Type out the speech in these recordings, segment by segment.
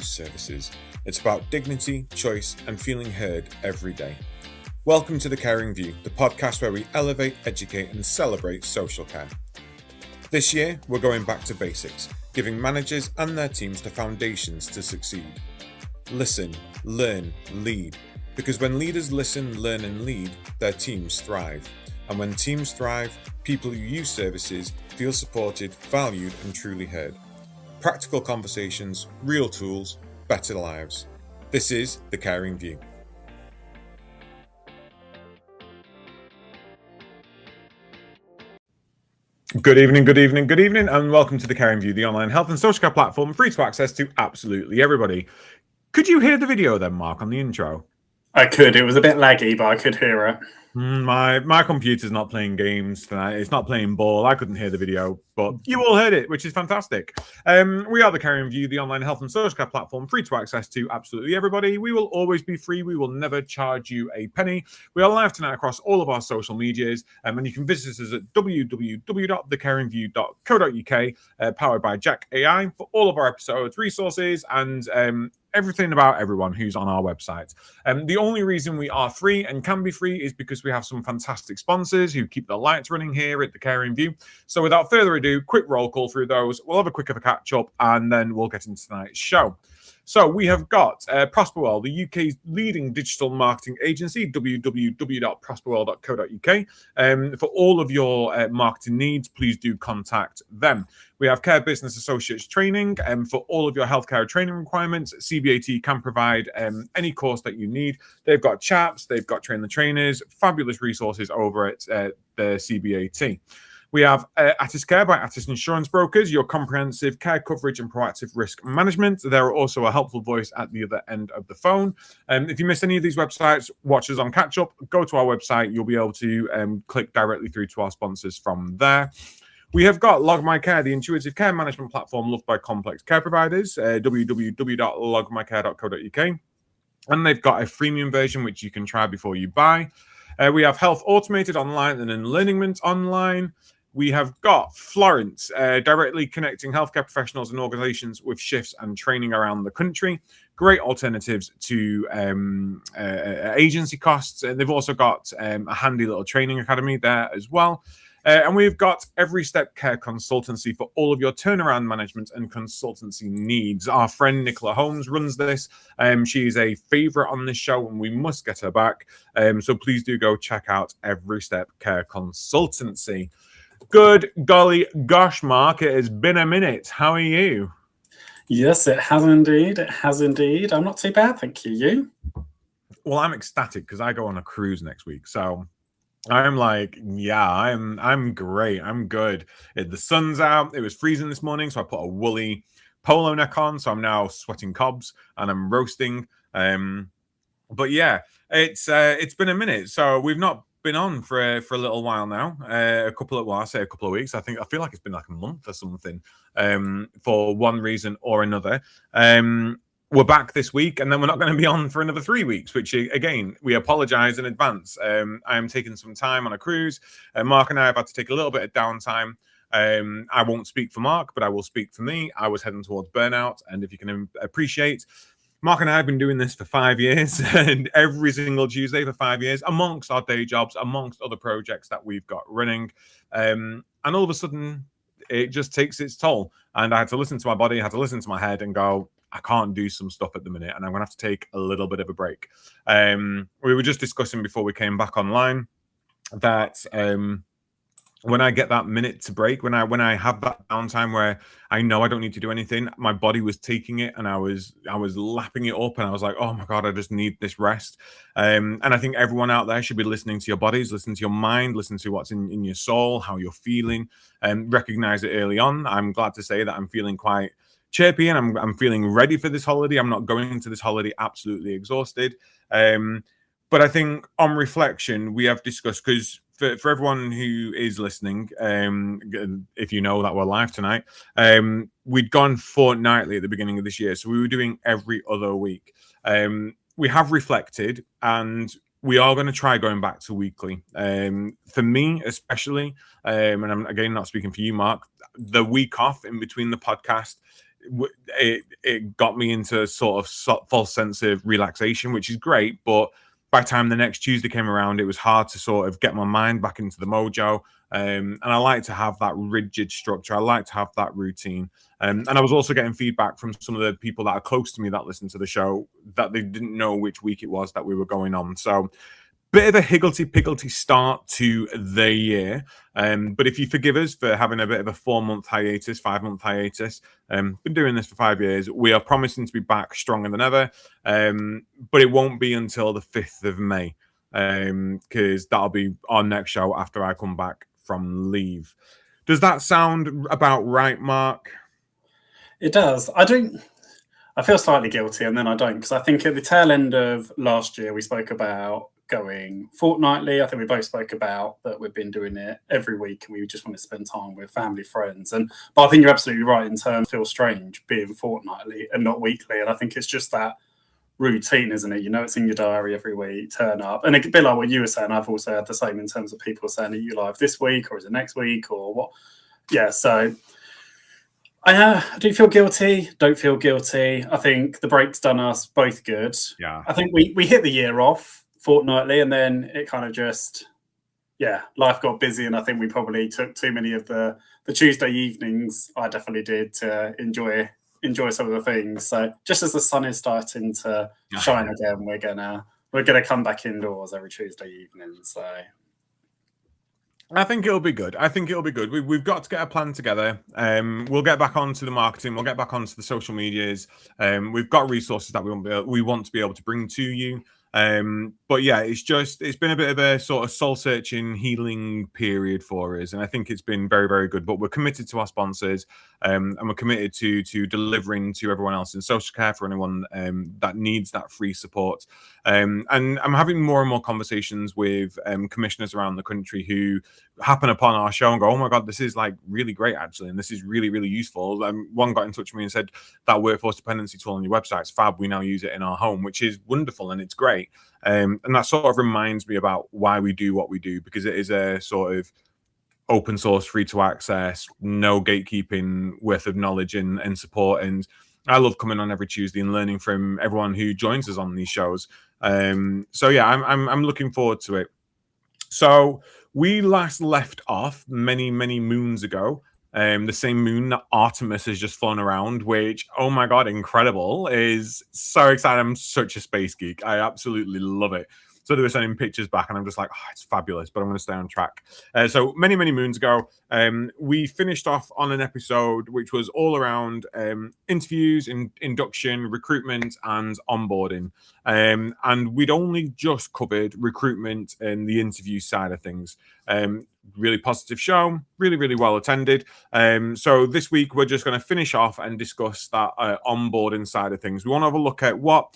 use services. It's about dignity, choice, and feeling heard every day. Welcome to The Caring View, the podcast where we elevate, educate, and celebrate social care. This year, we're going back to basics, giving managers and their teams the foundations to succeed. Listen, learn, lead. Because when leaders listen, learn, and lead, their teams thrive. And when teams thrive, people who use services feel supported, valued, and truly heard. Practical conversations, real tools, better lives. This is The Caring View. Good evening, and welcome to The Caring View, the online health and social care platform free to access to absolutely everybody. Could you hear the video then, Mark, on the intro? I could. It was a bit laggy, but I could hear it. My computer's not playing games tonight. It's not playing ball. I couldn't hear the video, but you all heard it, which is fantastic. We are The Caring View, the online health and social care platform, free to access to absolutely everybody. We will always be free. We will never charge you a penny. We are live tonight across all of our social medias, and you can visit us at www.thecaringview.co.uk, powered by Jack AI, for all of our episodes, resources, and everything about everyone who's on our website. The only reason we are free and can be free is because we have some fantastic sponsors who keep the lights running here at The Caring View. So without further ado, quick roll call through those. We'll have a quick of a catch up and then we'll get into tonight's show. So we have got Prosperwell, the UK's leading digital marketing agency, www.prosperwell.co.uk. For all of your marketing needs, please do contact them. We have Care Business Associates Training. For all of your healthcare training requirements, CBAT can provide any course that you need. They've got chaps, they've got train the trainers, fabulous resources over at the CBAT. We have Attis Care by Attis Insurance Brokers, your comprehensive care coverage and proactive risk management. They're also a helpful voice at the other end of the phone. If you missed any of these websites, watch us on catch up, go to our website. You'll be able to click directly through to our sponsors from there. We have got Log My Care, the intuitive care management platform loved by complex care providers, www.logmycare.co.uk. And they've got a freemium version, which you can try before you buy. We have Health Automated Online and Enlearningment Online. We have got Florence, directly connecting healthcare professionals and organizations with shifts and training around the country. Great alternatives to agency costs. And they've also got a handy little training academy there as well. And we've got Every Step Care Consultancy for all of your turnaround management and consultancy needs. Our friend Nicola Holmes runs this. She is a favorite on this show and we must get her back. So please do go check out Every Step Care Consultancy. Good golly gosh, Mark, it has been a minute. How are you? Yes, it has indeed. It has indeed. I'm not too bad, thank you. You? Well, I'm ecstatic because I go on a cruise next week. So I'm like, yeah, I'm great. I'm good. The sun's out. It was freezing this morning, so I put a woolly polo neck on. So I'm now sweating cobs and I'm roasting. But yeah, it's been a minute. So we've not been on for a little while now. I say a couple of weeks. I feel like it's been like a month or something. For one reason or another. We're back this week, and then we're not going to be on for another 3 weeks, which, again, we apologize in advance. I am taking some time on a cruise. Mark and I have had to take a little bit of downtime. I won't speak for Mark, but I will speak for me. I was heading towards burnout, and if you can appreciate, Mark and I have been doing this for 5 years, and every single Tuesday for 5 years, amongst our day jobs, amongst other projects that we've got running. And all of a sudden, it just takes its toll. And I had to listen to my body, I had to listen to my head and go, I can't do some stuff at the minute, and I'm going to have to take a little bit of a break. We were just discussing before we came back online that when I get that minute to break, when I have that downtime where I know I don't need to do anything, my body was taking it and I was lapping it up, and I was like, oh my God, I just need this rest. And I think everyone out there should be listening to your bodies, listen to your mind, listen to what's in your soul, how you're feeling, and recognize it early on. I'm glad to say that I'm feeling quite chirpy and I'm feeling ready for this holiday. I'm not going into this holiday absolutely exhausted. But I think on reflection, we have discussed, because for everyone who is listening, if you know that we're live tonight, we'd gone fortnightly at the beginning of this year. So we were doing every other week. We have reflected, and we are going to try going back to weekly. For me, especially, and I'm again not speaking for you, Mark, the week off in between the podcast it got me into sort of false sense of relaxation, which is great. But by the time the next Tuesday came around, it was hard to sort of get my mind back into the mojo. And I like to have that rigid structure. I like to have that routine. And I was also getting feedback from some of the people that are close to me that listen to the show that they didn't know which week it was that we were going on. So bit of a higgledy-piggledy start to the year. But if you forgive us for having a bit of a 4-month hiatus, 5-month hiatus, been doing this for 5 years, we are promising to be back stronger than ever. But it won't be until the 5th of May, because that'll be our next show after I come back from leave. Does that sound about right, Mark? It does. I feel slightly guilty, and then I don't, because I think at the tail end of last year, we spoke about going fortnightly. I think we both spoke about that we've been doing it every week, and we just want to spend time with family, friends. But I think you're absolutely right in terms of feel strange being fortnightly and not weekly. And I think it's just that routine, isn't it? You know, it's in your diary every week, turn up. And a bit like what you were saying, I've also had the same in terms of people saying, are you live this week or is it next week or what? Yeah, so I do feel guilty, don't feel guilty. I think the break's done us both good. Yeah. I think we hit the year off fortnightly, and then it kind of just, life got busy, and I think we probably took too many of the Tuesday evenings. I definitely did, to enjoy some of the things. So just as the sun is starting to shine again, we're gonna come back indoors every Tuesday evening. So I think it'll be good. We've got to get a plan together. We'll get back onto the marketing. We'll get back onto the social medias. We've got resources that we want to be able to bring to you. But yeah, it's been a bit of a sort of soul searching, healing period for us, and I think it's been very, very good. But we're committed to our sponsors, and we're committed to delivering to everyone else in social care for anyone that needs that free support. And I'm having more and more conversations with commissioners around the country who happen upon our show and go, "Oh my God, this is like really great, actually, and this is really, really useful." One got in touch with me and said, "That workforce dependency tool on your website is fab. We now use it in our home," which is wonderful and it's great. And that sort of reminds me about why we do what we do, because it is a sort of open source, free to access, no gatekeeping worth of knowledge and support. And I love coming on every Tuesday and learning from everyone who joins us on these shows. So yeah, I'm looking forward to it. So we last left off many, many moons ago. The same moon that Artemis has just flown around, which, oh my God, incredible, is so exciting. I'm such a space geek. I absolutely love it. So they were sending pictures back, and I'm just like, oh, it's fabulous, but I'm going to stay on track. So many, many moons ago, we finished off on an episode which was all around interviews, induction, recruitment, and onboarding. And we'd only just covered recruitment and the interview side of things. Really positive show, really, really well attended. So this week we're just going to finish off and discuss that onboarding side of things. We want to have a look at what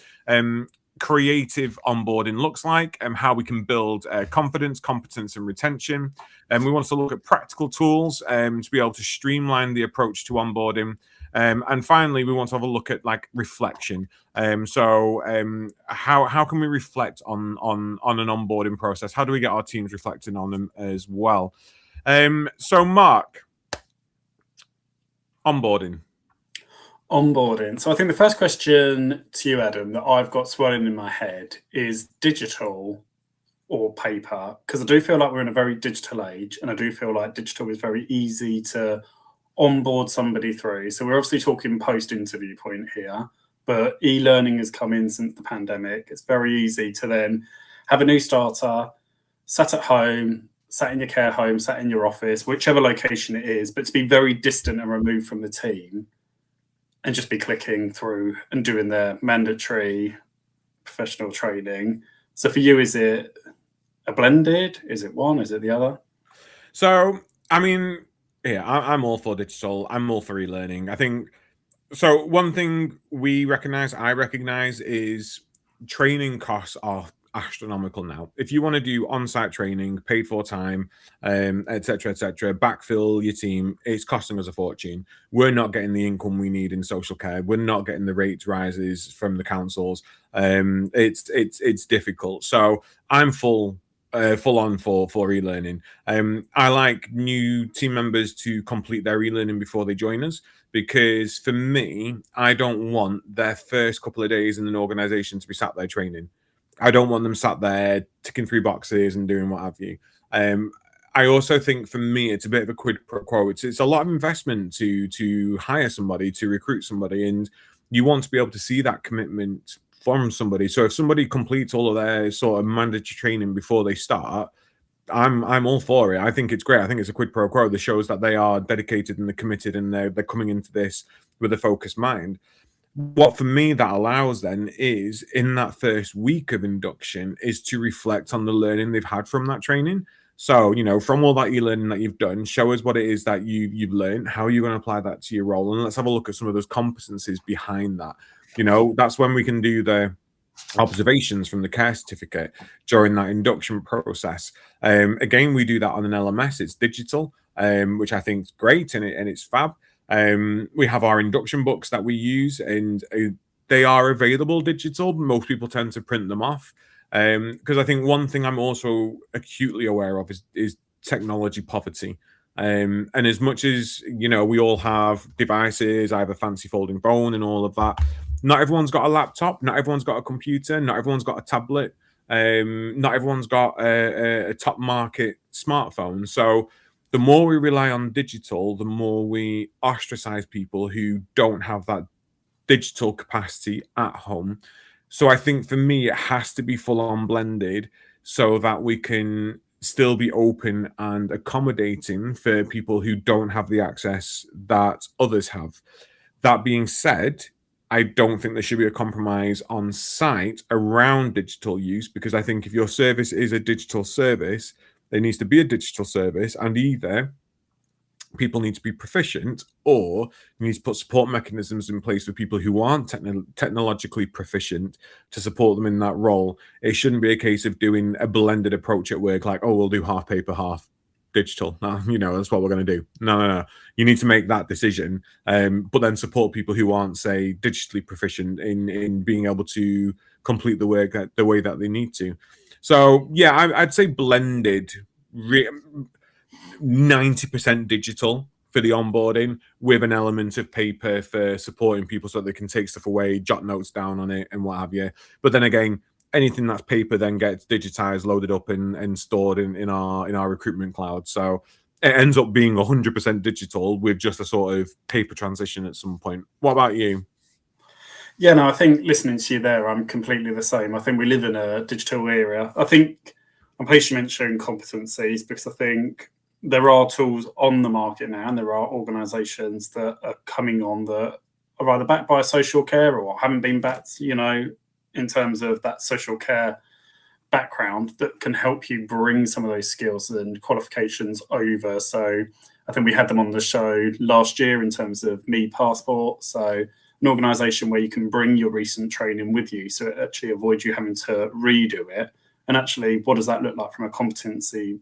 creative onboarding looks like and how we can build confidence, competence, and retention. And we want to look at practical tools to be able to streamline the approach to onboarding. And finally, we want to have a look at like reflection. So how can we reflect on an onboarding process? How do we get our teams reflecting on them as well? So Mark, onboarding. So I think the first question to you, Adam, that I've got swirling in my head is digital or paper, because I do feel like we're in a very digital age, and I do feel like digital is very easy to onboard somebody through. So we're obviously talking post-interview point here, but e-learning has come in since the pandemic. It's very easy to then have a new starter sat at home, sat in your care home, sat in your office, whichever location it is, but to be very distant and removed from the team and just be clicking through and doing their mandatory professional training. So for you, is it a blended? Is it one? Is it the other? So, I mean, yeah, I'm all for digital. I'm all for e-learning. I think, so one thing I recognize is training costs are astronomical now. If you want to do on-site training, paid for time, etc., backfill your team, it's costing us a fortune. We're not getting the income we need in social care. We're not getting the rates rises from the councils. It's difficult. So I'm full full on for e-learning. I like new team members to complete their e-learning before they join us, because for me, I don't want their first couple of days in an organization to be sat there training. I don't want them sat there ticking through boxes and doing what have you. I also think for me, it's a bit of a quid pro quo. It's a lot of investment to hire somebody, to recruit somebody, and you want to be able to see that commitment from somebody. So if somebody completes all of their sort of mandatory training before they start, I'm all for it. I think it's great. I think it's a quid pro quo that shows that they are dedicated and they're committed and they're coming into this with a focused mind. What for me that allows then is, in that first week of induction, is to reflect on the learning they've had from that training. So, from all that e-learning that you've done, show us what it is that you've learned, how you're going to apply that to your role, and let's have a look at some of those competencies behind that. That's when we can do the observations from the care certificate during that induction process. Again, we do that on an LMS. It's digital, which I think is great, and it's fab. We have our induction books that we use, and they are available digital. Most people tend to print them off, because I think one thing I'm also acutely aware of is technology poverty. And as much as we all have devices, I have a fancy folding phone and all of that, not everyone's got a laptop, not everyone's got a computer, not everyone's got a tablet, not everyone's got a top market smartphone. So the more we rely on digital, the more we ostracize people who don't have that digital capacity at home. So I think for me, it has to be full on blended so that we can still be open and accommodating for people who don't have the access that others have. That being said, I don't think there should be a compromise on site around digital use, because I think if your service is a digital service, there needs to be a digital service, and either people need to be proficient, or you need to put support mechanisms in place for people who aren't technologically proficient to support them in that role. It shouldn't be a case of doing a blended approach at work, like, oh, we'll do half paper, half digital. No, that's what we're going to do. No. You need to make that decision, but then support people who aren't, say, digitally proficient in being able to complete the work the way that they need to. So, yeah, I'd say blended, 90% digital for the onboarding, with an element of paper for supporting people so that they can take stuff away, jot notes down on it and what have you. But then again, anything that's paper then gets digitized, loaded up and stored in our recruitment cloud. So it ends up being 100% digital with just a sort of paper transition at some point. What about you? Yeah, no, I think listening to you there, I'm completely the same. I think we live in a digital era. I think I'm pleased you mentioned competencies, because I think there are tools on the market now, and there are organisations that are coming on that are either backed by social care or haven't been backed, in terms of that social care background, that can help you bring some of those skills and qualifications over. So I think we had them on the show last year in terms of Me Passport. So an organisation where you can bring your recent training with you, so it actually avoids you having to redo it. And actually, what does that look like from a competency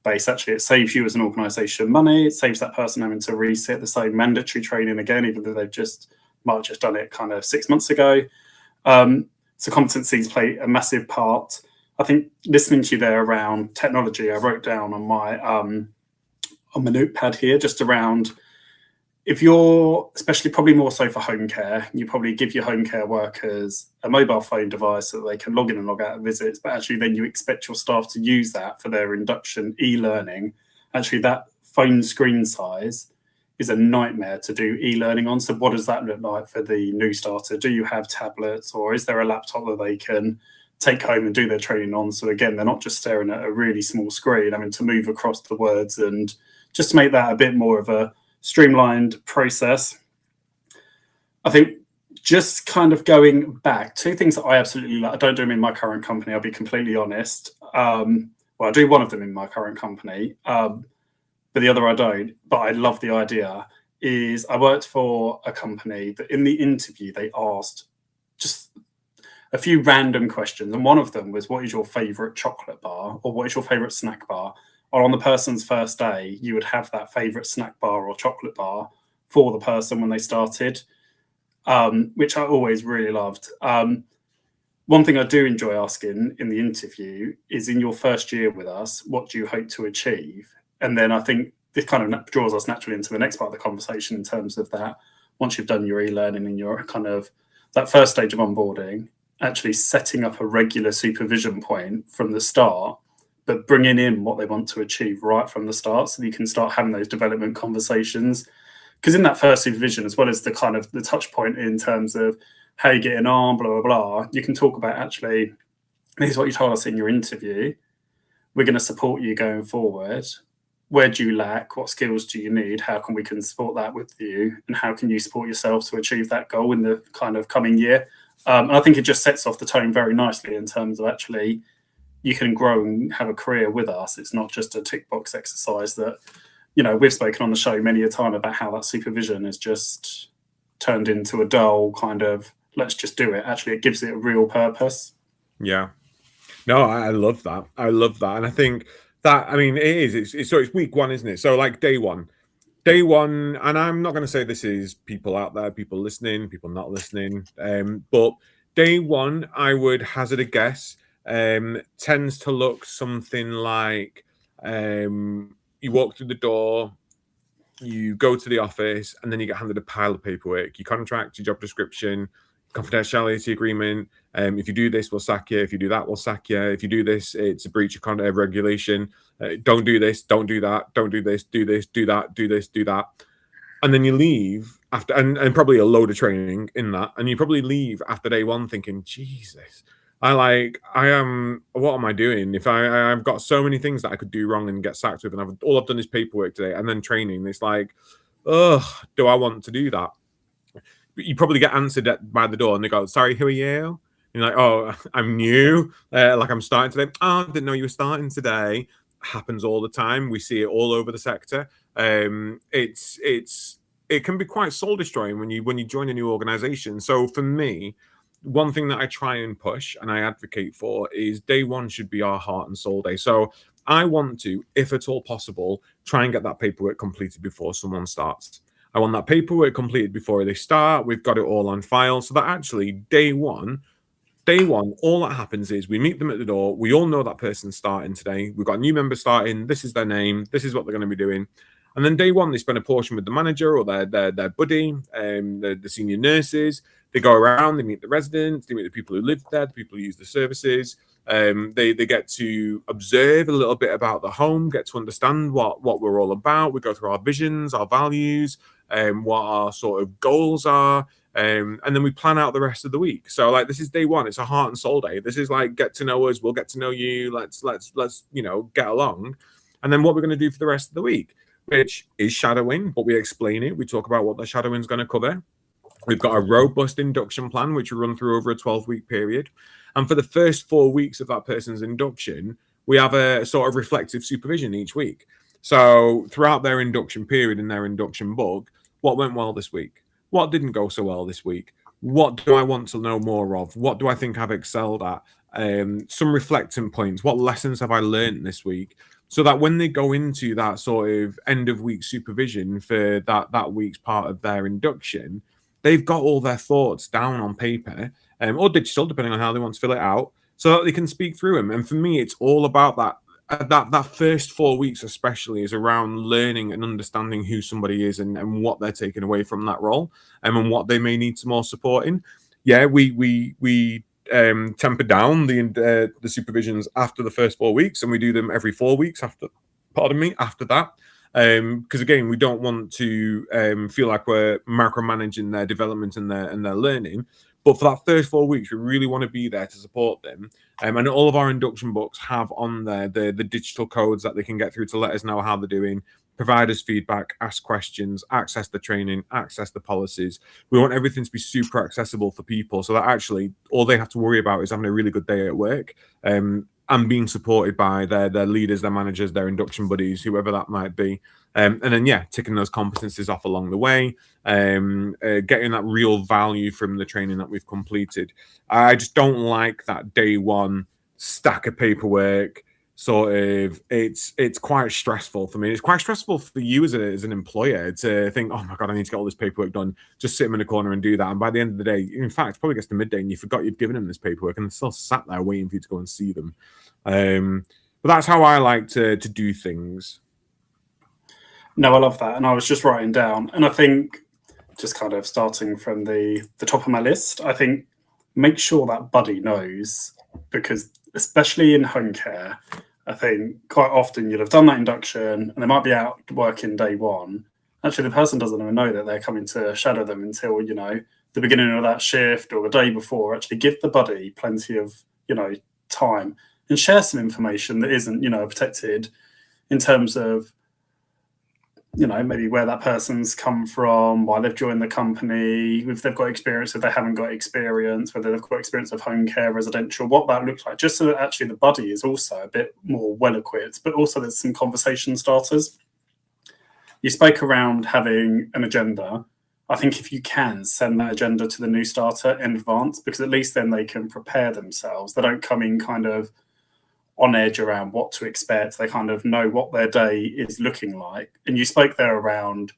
base? Actually, it saves you as an organisation money. It saves that person having to resit the same mandatory training again, even though they've might have just done it kind of 6 months ago. So competencies play a massive part. I think listening to you there around technology, I wrote down on my notepad here, just around, if you're, especially probably more so for home care, you probably give your home care workers a mobile phone device so that they can log in and log out of visits, but actually then you expect your staff to use that for their induction e-learning. Actually, that phone screen size is a nightmare to do e-learning on. So what does that look like for the new starter? Do you have tablets, or is there a laptop that they can take home and do their training on? So again, they're not just staring at a really small screen, having to move across the words, and just to make that a bit more of a streamlined process. I think just kind of going back, two things that I absolutely like. I don't do them in my current company, I'll be completely honest. Well, I do one of them in my current company, but the other I don't. But I love the idea. Is I worked for a company that in the interview they asked just a few random questions, and one of them was, what is your favorite chocolate bar, or what is your favorite snack bar? Or on the person's first day, you would have that favorite snack bar or chocolate bar for the person when they started, which I always really loved. one thing I do enjoy asking in the interview is, in your first year with us, what do you hope to achieve? And then I think this kind of draws us naturally into the next part of the conversation in terms of that. Once you've done your e-learning and your kind of that first stage of onboarding, actually setting up a regular supervision point from the start, but bringing in what they want to achieve right from the start, so that you can start having those development conversations. Because in that first supervision, as well as the kind of the touch point in terms of how you're getting on, blah, blah, blah, you can talk about, actually, this is what you told us in your interview. We're going to support you going forward. Where do you lack? What skills do you need? How can we support that with you? And how can you support yourself to achieve that goal in the kind of coming year? And I think it just sets off the tone very nicely in terms of, actually, you can grow and have a career with us. It's not just a tick box exercise that, we've spoken on the show many a time about how that supervision is just turned into a dull kind of, let's just do it. Actually, it gives it a real purpose. Yeah. No, I love that. I love that. And I think that, it is. It's week one, isn't it? So like day one, and I'm not going to say this is people out there, people listening, people not listening. But day one, I would hazard a guess, tends to look something like you walk through the door, you go to the office, and then you get handed a pile of paperwork, your contract, your job description, confidentiality agreement. If you do this, we'll sack you. If you do that, we'll sack you. If you do this, it's a breach of regulation. Don't do this, don't do that, don't do this, do that, do this, do that. And then you leave after, and probably a load of training in that. And you probably leave after day one thinking, Jesus, what am I doing? If I've got so many things that I could do wrong and get sacked with, and all I've done is paperwork today and then training. It's like, ugh, do I want to do that? You probably get answered by the door and they go, sorry, who are you? And you're like, oh, I'm new. Like I'm starting today. Oh, I didn't know you were starting today. Happens all the time. We see it all over the sector. It can be quite soul destroying when you join a new organization. So for me, one thing that I try and push and I advocate for is day one should be our heart and soul day. So I want to, if at all possible, try and get that paperwork completed before someone starts. I want that paperwork completed before they start. We've got it all on file so that actually day one, all that happens is we meet them at the door. We all know that person's starting today. We've got a new member starting. This is their name. This is what they're going to be doing. And then day one, they spend a portion with the manager or their buddy, the senior nurses. They go around, they meet the residents, they meet the people who live there, the people who use the services. They get to observe a little bit about the home, get to understand what we're all about. We go through our visions, our values, what our sort of goals are. And then we plan out the rest of the week. So like this is day one. It's a heart and soul day. This is like get to know us. We'll get to know you. Let's get along. And then what we're going to do for the rest of the week, which is shadowing, but we explain it. We talk about what the shadowing is going to cover. We've got a robust induction plan, which we run through over a 12-week period. And for the first 4 weeks of that person's induction, we have a sort of reflective supervision each week. So throughout their induction period in their induction book, what went well this week? What didn't go so well this week? What do I want to know more of? What do I think I've excelled at? Some reflecting points. What lessons have I learned this week? So that when they go into that sort of end of week supervision for that week's part of their induction, they've got all their thoughts down on paper or digital, depending on how they want to fill it out, so that they can speak through them. And for me, it's all about that. That first 4 weeks especially is around learning and understanding who somebody is and what they're taking away from that role and what they may need some more support in. Yeah, we temper down the supervisions after the first 4 weeks, and we do them every 4 weeks after that. Because again, we don't want to feel like we're micromanaging their development and their learning. But for that first 4 weeks, we really want to be there to support them. And all of our induction books have on there the digital codes that they can get through to let us know how they're doing, provide us feedback, ask questions, access the training, access the policies. We want everything to be super accessible for people so that actually all they have to worry about is having a really good day at work. And being supported by their leaders, their managers, their induction buddies, whoever that might be. And then, ticking those competencies off along the way, getting that real value from the training that we've completed. I just don't like that day one stack of paperwork, sort of it's quite stressful for me. It's quite stressful for you as an employer to think, oh my god, I need to get all this paperwork done. Just sit them in a corner and do that. And by the end of the day, in fact, probably gets to midday and you forgot you'd given them this paperwork and they're still sat there waiting for you to go and see them. But that's how I like to do things. No, I love that. And I was just writing down, and I think just kind of starting from the top of my list, I think make sure that buddy knows, because especially in home care, I think quite often you'll have done that induction and they might be out working day one. Actually, the person doesn't even know that they're coming to shadow them until, the beginning of that shift or the day before. Actually give the buddy plenty of, time and share some information that isn't, protected in terms of, maybe where that person's come from, why they've joined the company, if they've got experience, if they haven't got experience, whether they've got experience of home care, residential, what that looks like, just so that actually the buddy is also a bit more well-equipped, but also there's some conversation starters. You spoke around having an agenda. I think if you can, send that agenda to the new starter in advance, because at least then they can prepare themselves. They don't come in kind of on edge around what to expect. They kind of know what their day is looking like. And you spoke there around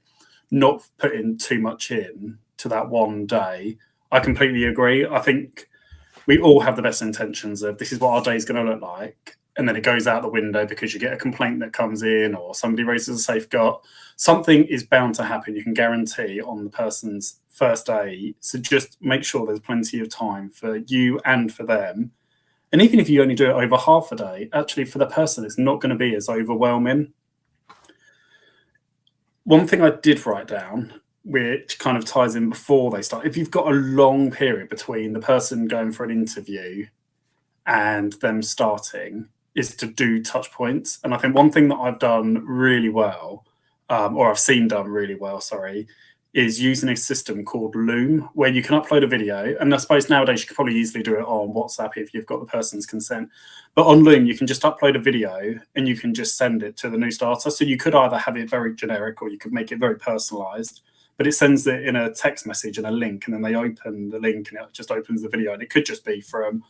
not putting too much in to that one day. I completely agree. I think we all have the best intentions of this is what our day is going to look like. And then it goes out the window because you get a complaint that comes in or somebody raises a safeguard. Something is bound to happen. You can guarantee on the person's first day. So just make sure there's plenty of time for you and for them. And even if you only do it over half a day, actually for the person, it's not going to be as overwhelming. One thing I did write down, which kind of ties in before they start, if you've got a long period between the person going for an interview and them starting, is to do touch points. And I think one thing that I've done really well, or I've seen done really well, is using a system called Loom, where you can upload a video. And I suppose nowadays you could probably easily do it on WhatsApp if you've got the person's consent. But on Loom, you can just upload a video and you can just send it to the new starter. So you could either have it very generic or you could make it very personalized. But it sends it in a text message and a link, and then they open the link and it just opens the video. And it could just be from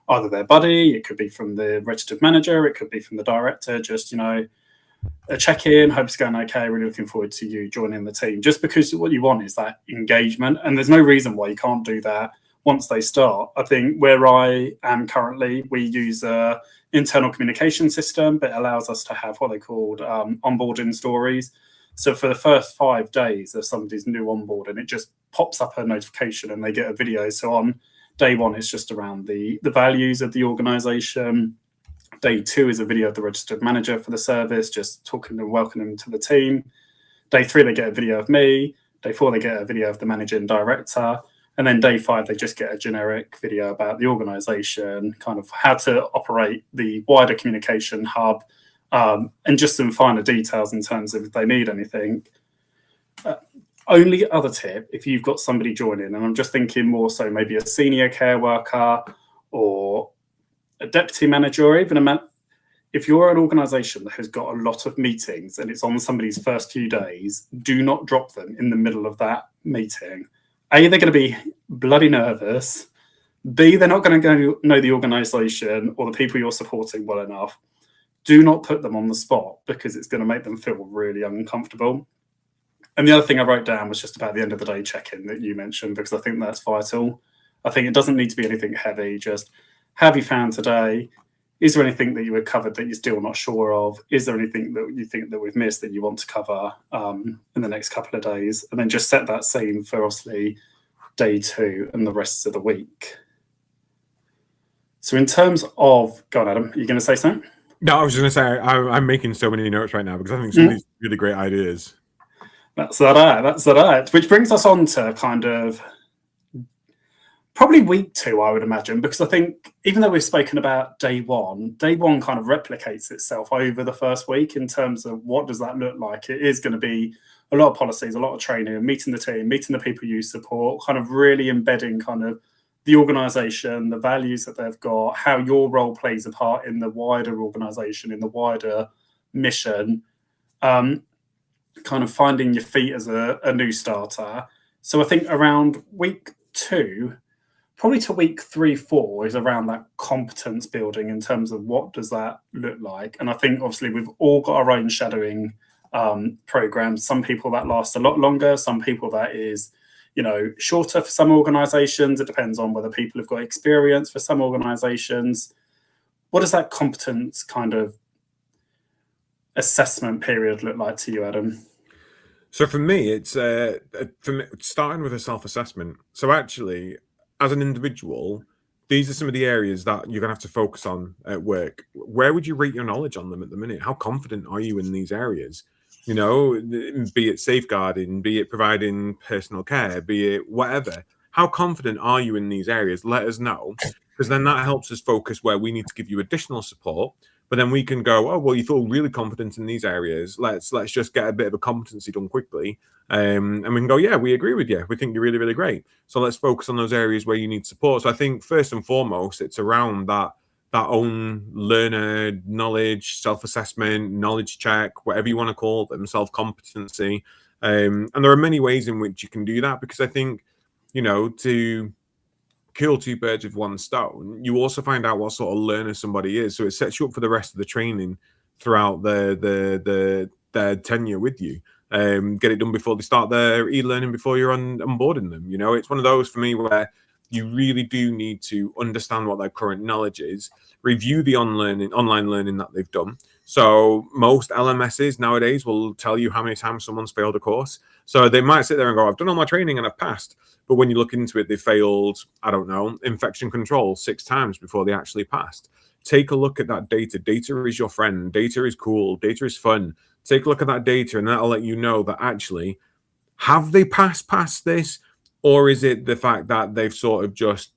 either their buddy, it could be from the registered manager, it could be from the director, just, a check-in, hope it's going okay, really looking forward to you joining the team. Just because what you want is that engagement, and there's no reason why you can't do that once they start. I think where I am currently, we use a internal communication system, but it allows us to have what they called onboarding stories. So for the first 5 days of somebody's new onboarding, it just pops up a notification and they get a video. So on day one, it's just around the values of the organization. Day 2 is a video of the registered manager for the service, just talking and welcoming them to the team. Day 3, they get a video of me. Day 4, they get a video of the managing director. And then day 5, they just get a generic video about the organization, kind of how to operate the wider communication hub, and just some finer details in terms of if they need anything. Only other tip, if you've got somebody joining, and I'm just thinking more so maybe a senior care worker or a deputy manager, or even if you're an organization that has got a lot of meetings and it's on somebody's first few days, do not drop them in the middle of that meeting. A, they're going to be bloody nervous. B, they're not going to know the organization or the people you're supporting well enough. Do not put them on the spot, because it's going to make them feel really uncomfortable. And the other thing I wrote down was just about the end of the day check-in that you mentioned, because I think that's vital. I think it doesn't need to be anything heavy, just how have you found today? Is there anything that you had covered that you're still not sure of? Is there anything that you think that we've missed that you want to cover in the next couple of days? And then just set that scene for obviously day 2 and the rest of the week. So in terms of, go on, Adam, are you going to say something? No, I was just going to say I'm making so many notes right now because I think some of these really great ideas. That's that. Which brings us on to kind of probably week 2, I would imagine, because I think even though we've spoken about day one kind of replicates itself over the first week in terms of what does that look like. It is going to be a lot of policies, a lot of training, meeting the team, meeting the people you support, kind of really embedding kind of the organization, the values that they've got, how your role plays a part in the wider organization, in the wider mission, kind of finding your feet as a new starter. So I think around week 2, probably to week 3, 4 is around that competence building in terms of what does that look like. And I think obviously we've all got our own shadowing programs. Some people that last a lot longer, some people that is, shorter for some organizations. It depends on whether people have got experience for some organizations. What does that competence kind of assessment period look like to you, Adam? So for me, it's starting with a self-assessment. So actually, as an individual, these are some of the areas that you're going to have to focus on at work. Where would you rate your knowledge on them at the minute? How confident are you in these areas? Be it safeguarding, be it providing personal care, be it whatever. How confident are you in these areas? Let us know, because then that helps us focus where we need to give you additional support. But then we can go, oh, well, you feel really confident in these areas. Let's just get a bit of a competency done quickly. And we can go, yeah, we agree with you. We think you're really, really great. So let's focus on those areas where you need support. So I think first and foremost, it's around that own learner knowledge, self-assessment, knowledge check, whatever you want to call them, self-competency. And there are many ways in which you can do that, because I think, to kill two birds with one stone, you also find out what sort of learner somebody is. So it sets you up for the rest of the training throughout their tenure with you. Get it done before they start their e-learning, before you're onboarding them. It's one of those for me where you really do need to understand what their current knowledge is, review the online learning that they've done. So most LMSs nowadays will tell you how many times someone's failed a course. So they might sit there and go, I've done all my training and I've passed. But when you look into it, they failed, I don't know, infection control 6 times before they actually passed. Take a look at that data. Data is your friend. Data is cool. Data is fun. Take a look at that data, and that'll let you know that actually, have they passed past this? Or is it the fact that they've sort of just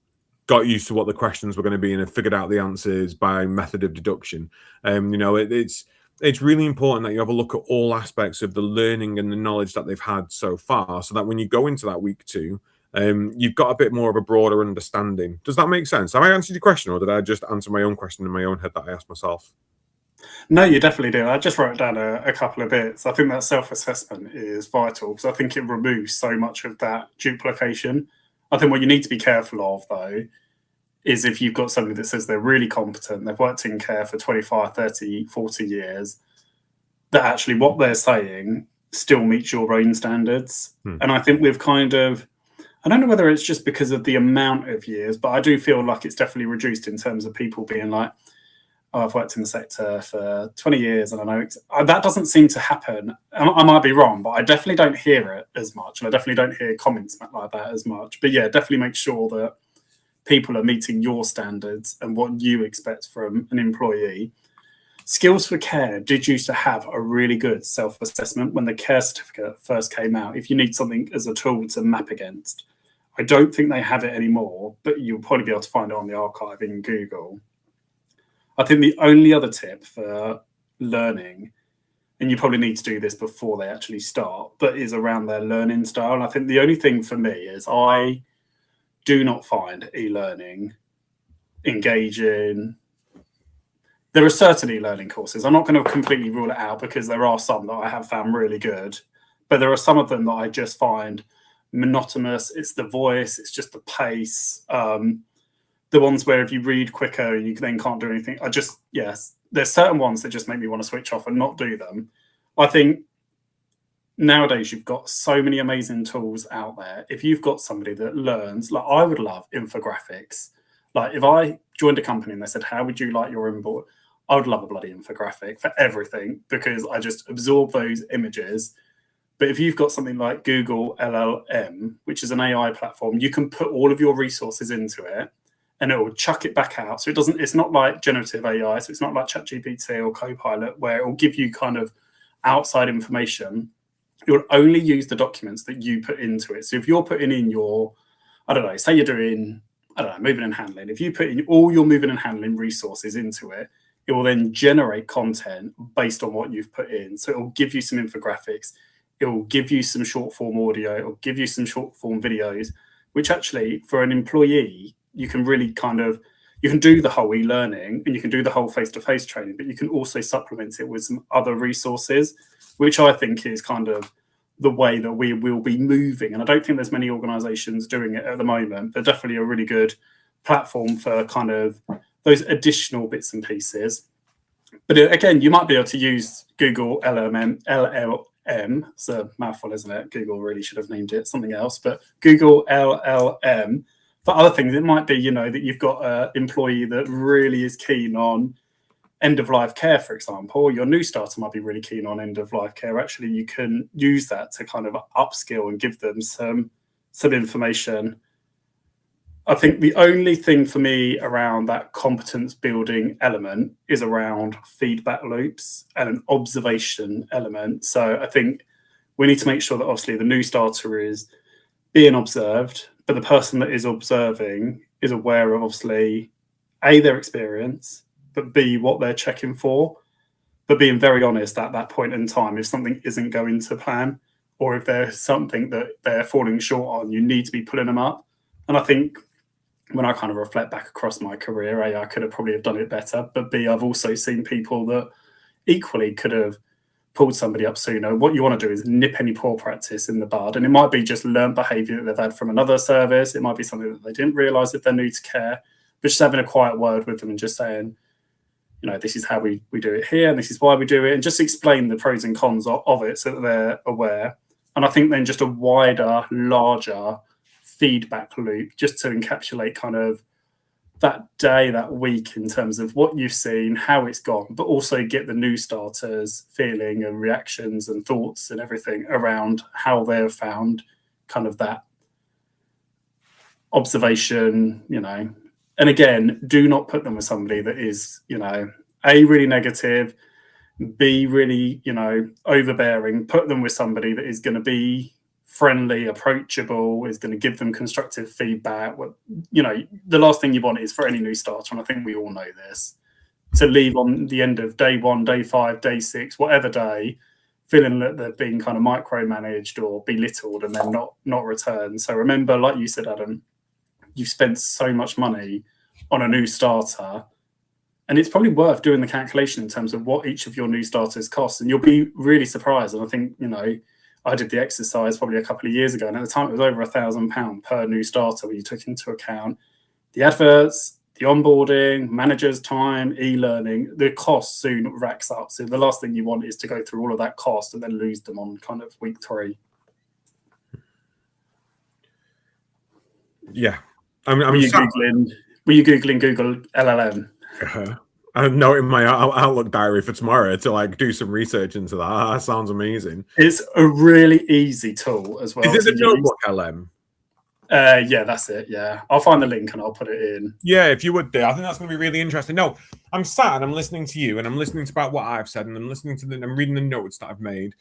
got used to what the questions were going to be and have figured out the answers by method of deduction? It's really important that you have a look at all aspects of the learning and the knowledge that they've had so far, so that when you go into that week 2, you've got a bit more of a broader understanding. Does that make sense? Have I answered your question, or did I just answer my own question in my own head that I asked myself? No, you definitely do. I just wrote down a couple of bits. I think that self-assessment is vital, because I think it removes so much of that duplication. I think what you need to be careful of, though, is if you've got somebody that says they're really competent, they've worked in care for 25, 30, 40 years, that actually what they're saying still meets your own standards. And I think we've kind of, I don't know whether it's just because of the amount of years, but I do feel like it's definitely reduced in terms of people being like, oh, I've worked in the sector for 20 years and I know that doesn't seem to happen. I might be wrong, but I definitely don't hear it as much. And I definitely don't hear comments like that as much. But yeah, definitely make sure that people are meeting your standards and what you expect from an employee. Skills for Care did used to have a really good self-assessment when the care certificate first came out, if you need something as a tool to map against. I don't think they have it anymore, but you'll probably be able to find it on the archive in Google. I think the only other tip for learning, and you probably need to do this before they actually start, but is around their learning style. And I think the only thing for me is I do not find e-learning engaging. There are certain e-learning courses. I'm not going to completely rule it out, because there are some that I have found really good, but there are some of them that I just find monotonous. It's the voice, it's just the pace. The ones where if you read quicker, you then can't do anything. There's certain ones that just make me want to switch off and not do them. I think nowadays you've got so many amazing tools out there. If you've got somebody that learns, like I would love infographics. Like if I joined a company and they said, how would you like your onboard? I would love a bloody infographic for everything, because I just absorb those images. But if you've got something like Google LLM, which is an AI platform, you can put all of your resources into it and it will chuck it back out. So it's not like generative AI. So it's not like ChatGPT or Copilot, where it will give you kind of outside information. It will only use the documents that you put into it. So if you're putting in your, I don't know, say you're doing, moving and handling. If you put in all your moving and handling resources into it, it will then generate content based on what you've put in. So it will give you some infographics. It will give you some short form audio. It will give you some short form videos, which actually for an employee, you can really you can do the whole e-learning and you can do the whole face-to-face training, but you can also supplement it with some other resources, which I think is kind of the way that we will be moving. And I don't think there's many organizations doing it at the moment, but definitely a really good platform for kind of those additional bits and pieces. But again, you might be able to use Google LLM. It's a mouthful, isn't it? Google really should have named it something else. But Google LLM for other things, it might be, that you've got an employee that really is keen on end-of-life care, for example. Your new starter might be really keen on end-of-life care. Actually, you can use that to kind of upskill and give them some information. I think the only thing for me around that competence building element is around feedback loops and an observation element. So I think we need to make sure that obviously the new starter is being observed, but the person that is observing is aware of obviously A, their experience, but B, what they're checking for, but being very honest at that point in time. If something isn't going to plan, or if there's something that they're falling short on, you need to be pulling them up. And I think when I kind of reflect back across my career, A, I could have probably have done it better, but B, I've also seen people that equally could have pulled somebody up sooner. What you want to do is nip any poor practice in the bud. And it might be just learned behavior that they've had from another service. It might be something that they didn't realize if they're new to care, but just having a quiet word with them and just saying, this is how we do it here, and this is why we do it, and just explain the pros and cons of it so that they're aware. And I think then just a wider, larger feedback loop just to encapsulate kind of that day, that week in terms of what you've seen, how it's gone, but also get the new starters feeling and reactions and thoughts and everything around how they've found kind of that observation, And again, do not put them with somebody that is, A, really negative, B, really, overbearing. Put them with somebody that is going to be friendly, approachable, is going to give them constructive feedback. The last thing you want is for any new starter, and I think we all know this, to leave on the end of day 1, day 5, day 6, whatever day, feeling that they're being kind of micromanaged or belittled and then not returned. So remember, like you said, Adam, you've spent so much money on a new starter, and it's probably worth doing the calculation in terms of what each of your new starters cost, and you'll be really surprised. And I think, I did the exercise probably a couple of years ago, and at the time it was over £1,000 per new starter, where you took into account the adverts, the onboarding, manager's time, e-learning. The cost soon racks up. So the last thing you want is to go through all of that cost and then lose them on kind of week 3. Yeah. Were you Googling Google LLM? I note in my Outlook diary for tomorrow to do some research into that. That sounds amazing. It's a really easy tool as well. Is it the notebook LM? Yeah, that's it. Yeah, I'll find the link and I'll put it in. Yeah, if you would do. I think that's going to be really interesting. No, I'm sat and I'm listening to you and I'm listening to about what I've said and I'm listening to I'm reading the notes that I've made.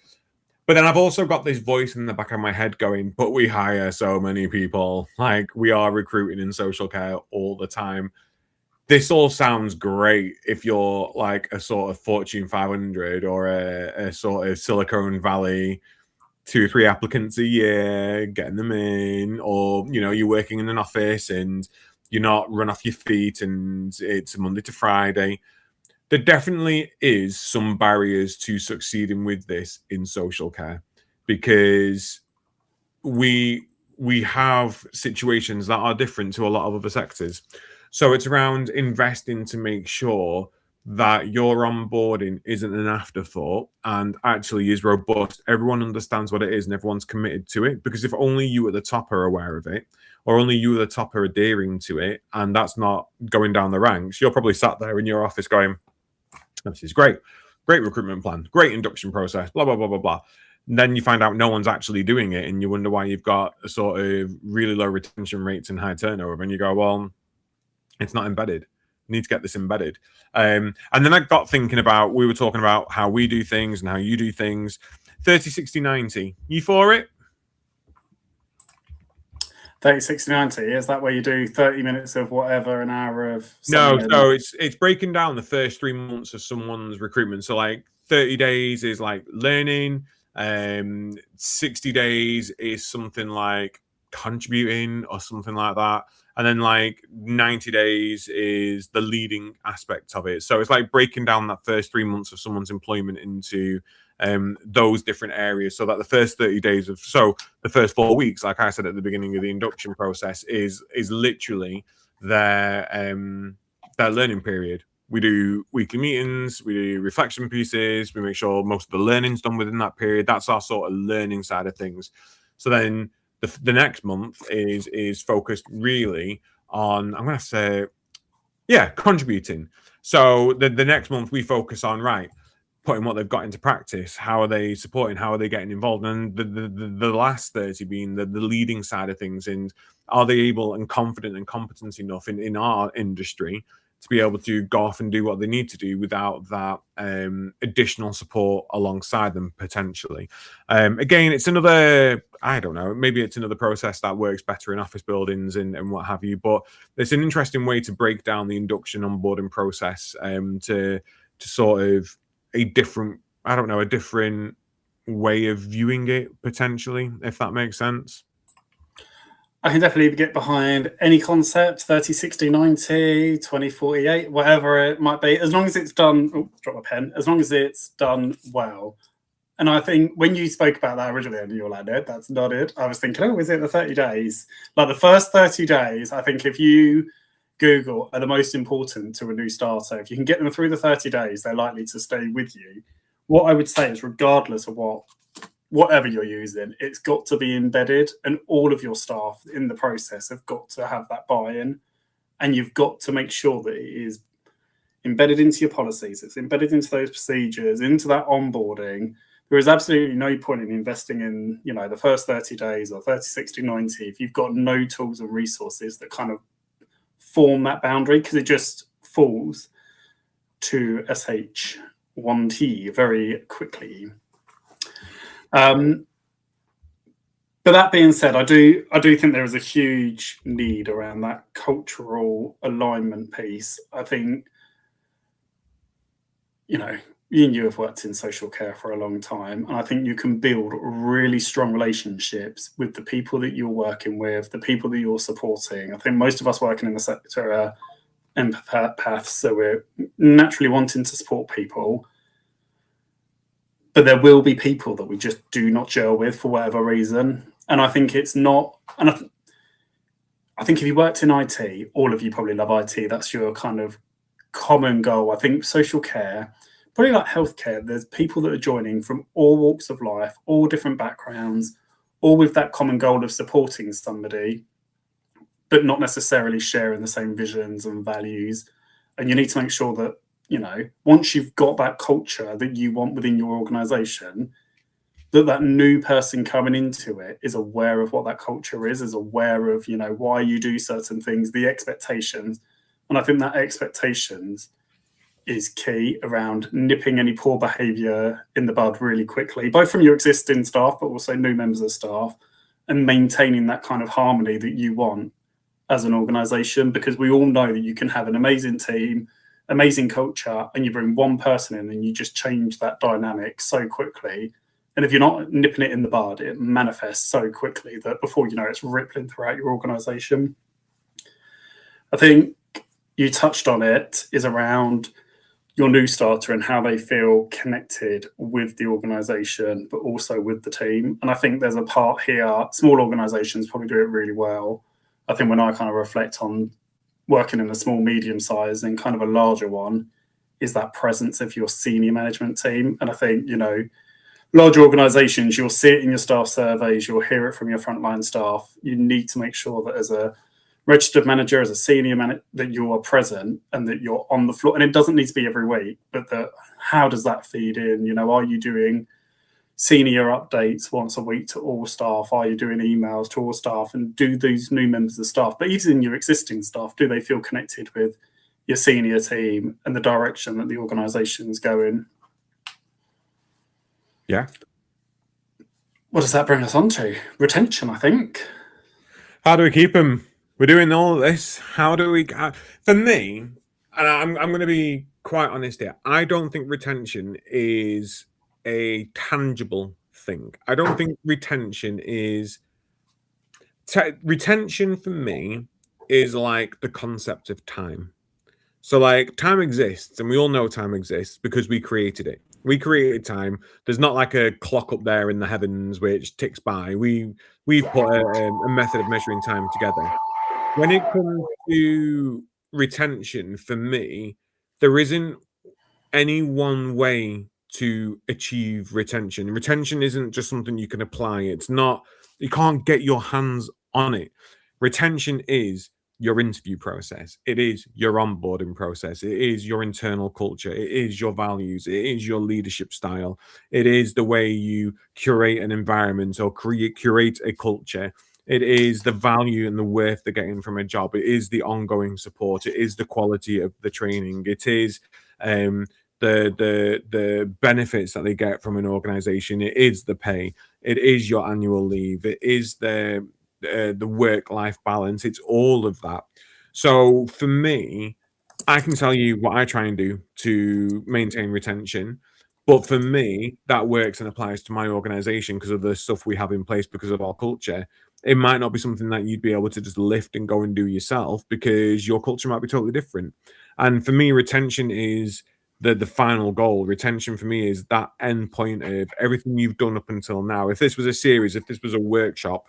But then I've also got this voice in the back of my head going, but we hire so many people. We are recruiting in social care all the time. This all sounds great if you're a sort of Fortune 500 or a sort of Silicon Valley, 2 or 3 applicants a year, getting them in, or, you're working in an office and you're not run off your feet and it's Monday to Friday. There definitely is some barriers to succeeding with this in social care because we have situations that are different to a lot of other sectors. So it's around investing to make sure that your onboarding isn't an afterthought and actually is robust. Everyone understands what it is and everyone's committed to it. Because if only you at the top are aware of it, or only you at the top are adhering to it, and that's not going down the ranks, you're probably sat there in your office going, this is great. Great recruitment plan, great induction process, blah, blah, blah, blah, blah. And then you find out no one's actually doing it and you wonder why you've got a sort of really low retention rates and high turnover. And you go, well, it's not embedded. Need to get this embedded. And then I got thinking about, we were talking about how we do things and how you do things. 30, 60, 90. You for it? 30, 60, 90. Is that where you do 30 minutes of whatever, an hour of... No, so it's breaking down the first 3 months of someone's recruitment. So 30 days is learning. 60 days is something like contributing or something like that. And then like 90 days is the leading aspect of it. So it's like breaking down that first 3 months of someone's employment into those different areas, so that the first 30 days of the first 4 weeks, like I said at the beginning of the induction process, is literally their learning period. We do weekly meetings, we do reflection pieces, we make sure most of the learning's done within that period. That's our sort of learning side of things. So then the next month is focused really on, I'm going to say, contributing. So the next month we focus on, right, putting what they've got into practice. How are they supporting? How are they getting involved? And the last 30 being the leading side of things. And are they able and confident and competent enough in our industry to be able to go off and do what they need to do without that additional support alongside them potentially? Again, it's another, I don't know, maybe it's another process that works better in office buildings and what have you, but it's an interesting way to break down the induction onboarding process to sort of a different way of viewing it potentially, if that makes sense. I can definitely get behind any concept, 30, 60, 90, 20, 48, whatever it might be, as long as it's done, drop my pen, as long as it's done well. And I think when you spoke about that originally, and you're like, no, that's not it. I was thinking, is it the 30 days? Like the first 30 days, I think if you Google are the most important to a new starter, if you can get them through the 30 days, they're likely to stay with you. What I would say is, regardless of whatever you're using, it's got to be embedded, and all of your staff in the process have got to have that buy-in, and you've got to make sure that it is embedded into your policies, it's embedded into those procedures, into that onboarding. There is absolutely no point in investing in, the first 30 days or 30, 60, 90 if you've got no tools and resources that kind of form that boundary, because it just falls to SH1T very quickly. But that being said, I do think there is a huge need around that cultural alignment piece. I think, you have worked in social care for a long time, and I think you can build really strong relationships with the people that you're working with, the people that you're supporting. I think most of us working in the sector are empaths, so we're naturally wanting to support people. But there will be people that we just do not gel with for whatever reason. And I think it's not, and I think if you worked in IT, all of you probably love IT. That's your kind of common goal. I think social care, probably like healthcare, there's people that are joining from all walks of life, all different backgrounds, all with that common goal of supporting somebody, but not necessarily sharing the same visions and values. And you need to make sure that, once you've got that culture that you want within your organization, that new person coming into it is aware of what that culture is aware of, why you do certain things, the expectations. And I think that expectations is key around nipping any poor behavior in the bud really quickly, both from your existing staff, but also new members of staff, and maintaining that kind of harmony that you want as an organization, because we all know that you can have an amazing team, amazing culture, and you bring one person in and you just change that dynamic so quickly. And if you're not nipping it in the bud, it manifests so quickly that before you know, it's rippling throughout your organization. I think you touched on it, is around your new starter and how they feel connected with the organization, but also with the team. And I think there's a part here, small organizations probably do it really well. I think when I kind of reflect on working in a small, medium size and kind of a larger one, is that presence of your senior management team. And I think, larger organizations, you'll see it in your staff surveys, you'll hear it from your frontline staff. You need to make sure that as a registered manager, as a senior manager, that you are present and that you're on the floor. And it doesn't need to be every week, but how does that feed in? Are you doing senior updates once a week to all staff? Are you doing emails to all staff? And do these new members of staff, but even your existing staff, do they feel connected with your senior team and the direction that the organisation is going? Yeah. What does that bring us on to? Retention, I think. How do we keep them? We're doing all of this. How do we? For me, and I'm going to be quite honest here, I don't think retention is a tangible thing. I don't think retention is retention for me is like the concept of time. So, like, time exists, and we all know time exists because we created it. We created time. There's not like a clock up there in the heavens which ticks by. We've put a method of measuring time together. When it comes to retention, for me, there isn't any one way to achieve retention. Retention isn't just something you can apply. It's not, you can't get your hands on it. Retention is your interview process. It is your onboarding process. It is your internal culture. It is your values. It is your leadership style. It is the way you curate an environment or curate a culture. It is the value and the worth they're getting from a job. It is the ongoing support. It is the quality of the training. It is um, the benefits that they get from an organization. It is the pay. It is your annual leave. It is the work-life balance. It's all of that. So for me, I can tell you what I try and do to maintain retention. But for me, that works and applies to my organization because of the stuff we have in place, because of our culture. It might not be something that you'd be able to just lift and go and do yourself because your culture might be totally different. And for me, retention is the final goal. Retention for me is that end point of everything you've done up until now. If this was a series, if this was a workshop,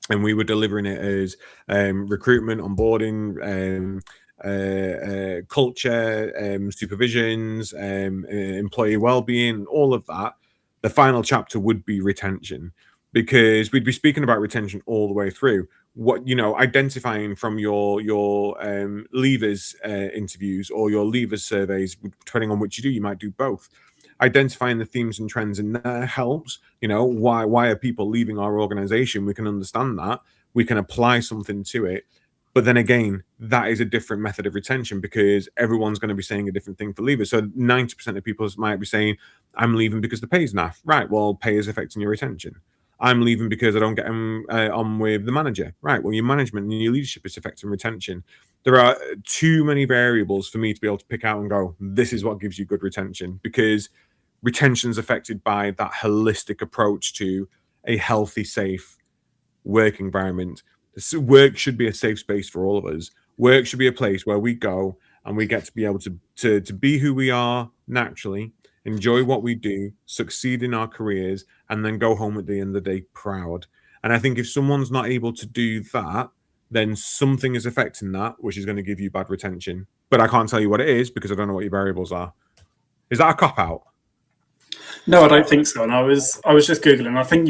and we were delivering it as recruitment, onboarding, culture, supervisions, employee well-being, all of that, the final chapter would be retention, because we'd be speaking about retention all the way through. What, identifying from your leavers interviews or your leavers surveys, depending on which you do, you might do both. Identifying the themes and trends in there helps. Why are people leaving our organization? We can understand that. We can apply something to it. But then again, that is a different method of retention because everyone's going to be saying a different thing for leavers. So 90% of people might be saying, I'm leaving because the pay's naff. Right, well, pay is affecting your retention. I'm leaving because I don't get on with the manager. Right, well, your management and your leadership is affecting retention. There are too many variables for me to be able to pick out and go, this is what gives you good retention, because retention is affected by that holistic approach to a healthy, safe work environment. Work should be a safe space for all of us. Work should be a place where we go and we get to be able to be who we are naturally, enjoy what we do, succeed in our careers, and then go home at the end of the day proud. And I think if someone's not able to do that, then something is affecting that, which is going to give you bad retention. But I can't tell you what it is because I don't know what your variables are. Is that a cop out? No, I don't think so. And I was just googling. I think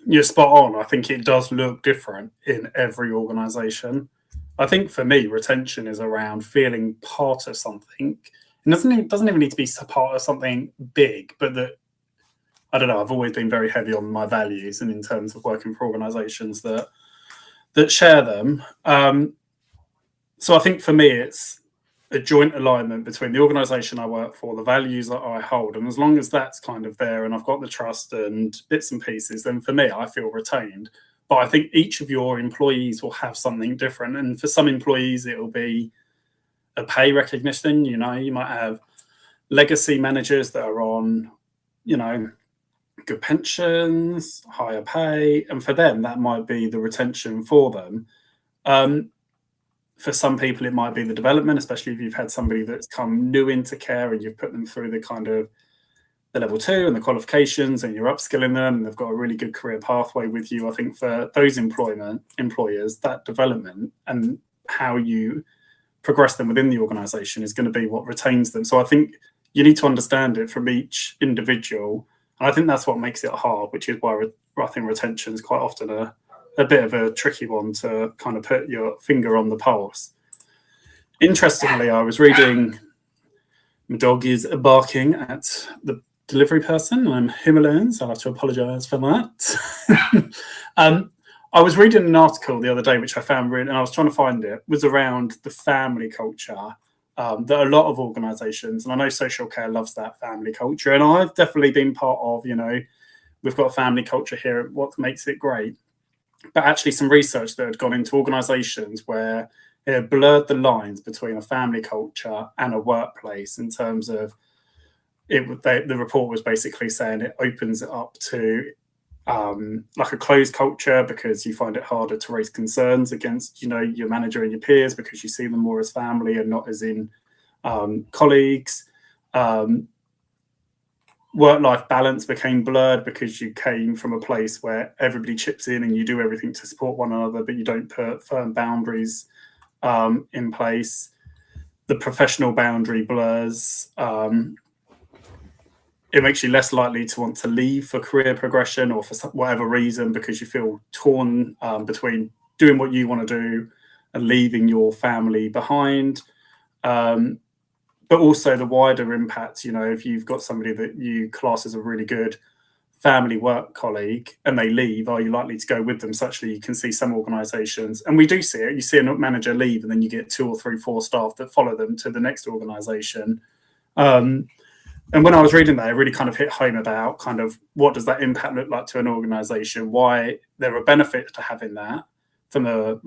you're spot on. I think it does look different in every organization. I think for me, retention is around feeling part of something. It doesn't even need to be part of something big, but that, I don't know, I've always been very heavy on my values and in terms of working for organizations that share them. So I think for me, it's a joint alignment between the organization I work for, the values that I hold. And as long as that's kind of there and I've got the trust and bits and pieces, then for me, I feel retained. But I think each of your employees will have something different. And for some employees, it will be a pay recognition. You might have legacy managers that are on, good pensions, higher pay. And for them, that might be the retention for them. For some people, it might be the development, especially if you've had somebody that's come new into care and you've put them through the kind of the level 2 and the qualifications and you're upskilling them and they've got a really good career pathway with you. I think for those employers, that development and how you progress them within the organization is going to be what retains them. So I think you need to understand it from each individual. And I think that's what makes it hard, which is why I think retention is quite often a bit of a tricky one to kind of put your finger on the pulse. Interestingly, I was reading, my dog is barking at the delivery person. I'm Himalayan, so I'll have to apologise for that. I was reading an article the other day, which I found really, and I was trying to find it, was around the family culture that a lot of organisations, and I know social care loves that family culture, and I've definitely been part of, we've got a family culture here, what makes it great. But actually some research that had gone into organisations where it had blurred the lines between a family culture and a workplace in terms of the report was basically saying it opens it up to like a closed culture because you find it harder to raise concerns against, your manager and your peers because you see them more as family and not as in colleagues. Work-life balance became blurred because you came from a place where everybody chips in and you do everything to support one another, but you don't put firm boundaries in place. The professional boundary blurs. It makes you less likely to want to leave for career progression or for whatever reason because you feel torn between doing what you want to do and leaving your family behind. But also the wider impact, if you've got somebody that you class as a really good family work colleague and they leave, are you likely to go with them? So actually you can see some organisations, and we do see it, you see a manager leave and then you get 2 or 3, 4 staff that follow them to the next organisation. And when I was reading that, it really kind of hit home about kind of what does that impact look like to an organisation, why there are benefits to having that from a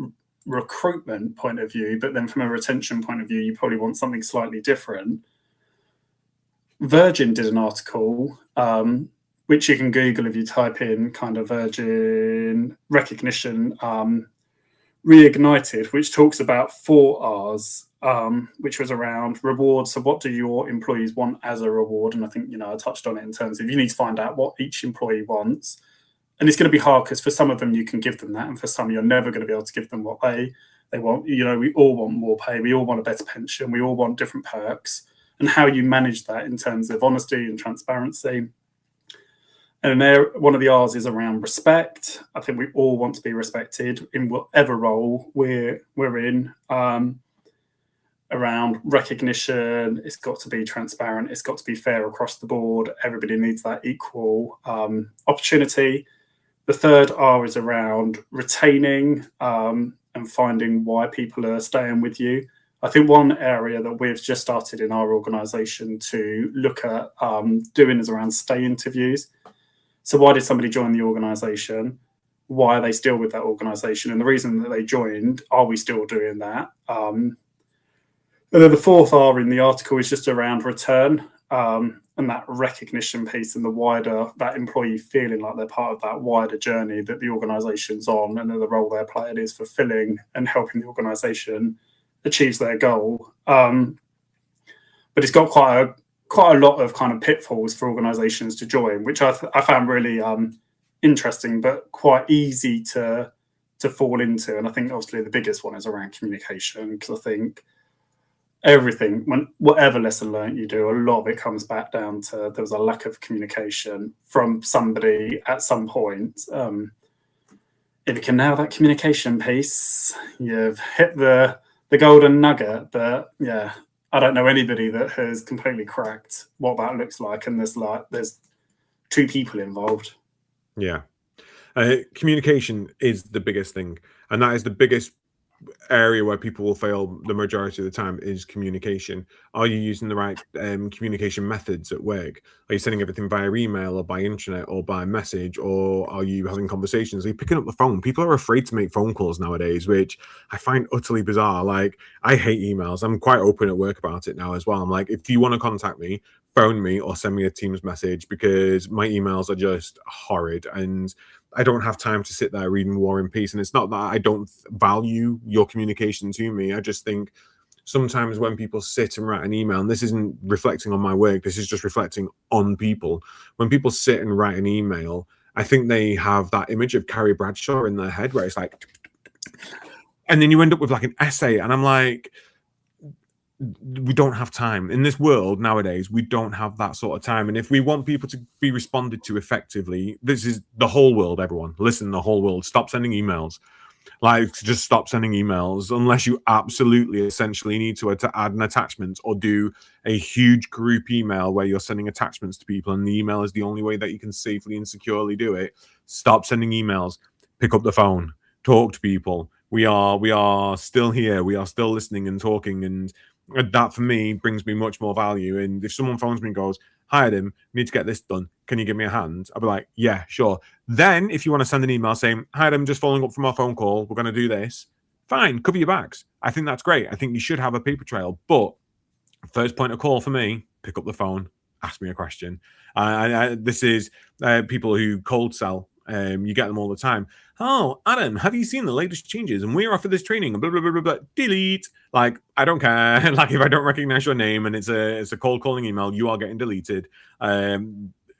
recruitment point of view, but then from a retention point of view, you probably want something slightly different. Virgin did an article, which you can Google if you type in kind of Virgin recognition reignited, which talks about 4 R's, which was around rewards. So what do your employees want as a reward? And I think, I touched on it in terms of you need to find out what each employee wants. And it's going to be hard because for some of them you can give them that, and for some you're never going to be able to give them what they want. We all want more pay, we all want a better pension, we all want different perks, and how you manage that in terms of honesty and transparency. And there, one of the R's is around respect. I think we all want to be respected in whatever role we're in. Around recognition, it's got to be transparent, it's got to be fair across the board. Everybody needs that equal opportunity. The third R is around retaining and finding why people are staying with you. I think one area that we've just started in our organisation to look at doing is around stay interviews. So why did somebody join the organisation? Why are they still with that organisation? And the reason that they joined, are we still doing that? And then the fourth R in the article is just around return. And that recognition piece and the wider, that employee feeling like they're part of that wider journey that the organisation's on, and the role they're playing is fulfilling and helping the organisation achieves their goal. But it's got quite a lot of kind of pitfalls for organisations to join, which I found really interesting, but quite easy to fall into. And I think obviously the biggest one is around communication, because I think everything, whatever lesson learned you do, a lot of it comes back down to there was a lack of communication from somebody at some point. If you can nail that communication piece, you've hit the golden nugget. But yeah, I don't know anybody that has completely cracked what that looks like, and there's 2 people involved. Yeah. Communication is the biggest thing, and that is the biggest area where people will fail the majority of the time is communication. Are you using the right communication methods at work? Are you sending everything via email or by internet or by message, or are you having conversations? Are you picking up the phone? People are afraid to make phone calls nowadays, which I find utterly bizarre. Like, I hate emails. I'm quite open at work about it now as well. I'm like, if you want to contact me, phone me or send me a Teams message, because my emails are just horrid and I don't have time to sit there reading War and Peace. And it's not that I don't value your communication to me. I just think sometimes when people sit and write an email, and this isn't reflecting on my work, this is just reflecting on people. When people sit and write an email, I think they have that image of Carrie Bradshaw in their head where it's like, and then you end up with like an essay. And I'm like, we don't have time in this world nowadays. We don't have that sort of time. And if we want people to be responded to effectively, this is the whole world. Everyone listen, the whole world, stop sending emails. Like, just stop sending emails unless you absolutely essentially need to add an attachment or do a huge group email where you're sending attachments to people and the email is the only way that you can safely and securely do it. Stop sending emails. Pick up the phone, talk to people. We are still here. We are still listening and talking, and that for me brings me much more value. And if someone phones me and goes, "Hi Adam, need to get this done, can you give me a hand?" I'll be like, yeah, sure. Then if you want to send an email saying, "Hi Adam, just following up from our phone call, we're going to do this," fine, cover your backs. I think that's great. I think you should have a paper trail. But first point of call for me, pick up the phone, ask me a question. This is people who cold sell You get them all the time. Oh, Adam, have you seen the latest changes? And we're offered this training. And blah blah blah blah blah. Delete. Like, I don't care. Like, if I don't recognize your name and it's a cold calling email, you are getting deleted.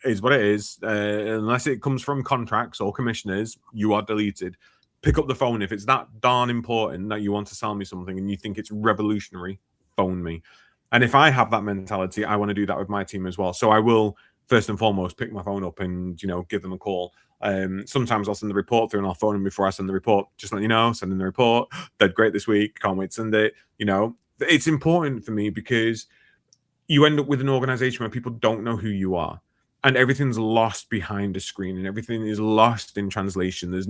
Is what it is. Unless it comes from contracts or commissioners, you are deleted. Pick up the phone if it's that darn important that you want to sell me something and you think it's revolutionary. Phone me. And if I have that mentality, I want to do that with my team as well. So I will first and foremost pick my phone up and give them a call. Sometimes I'll send the report through and I'll phone them before I send the report. Just let you know, sending the report. Did great this week. Can't wait to send it. It's important for me because you end up with an organization where people don't know who you are. And everything's lost behind a screen and everything is lost in translation. There's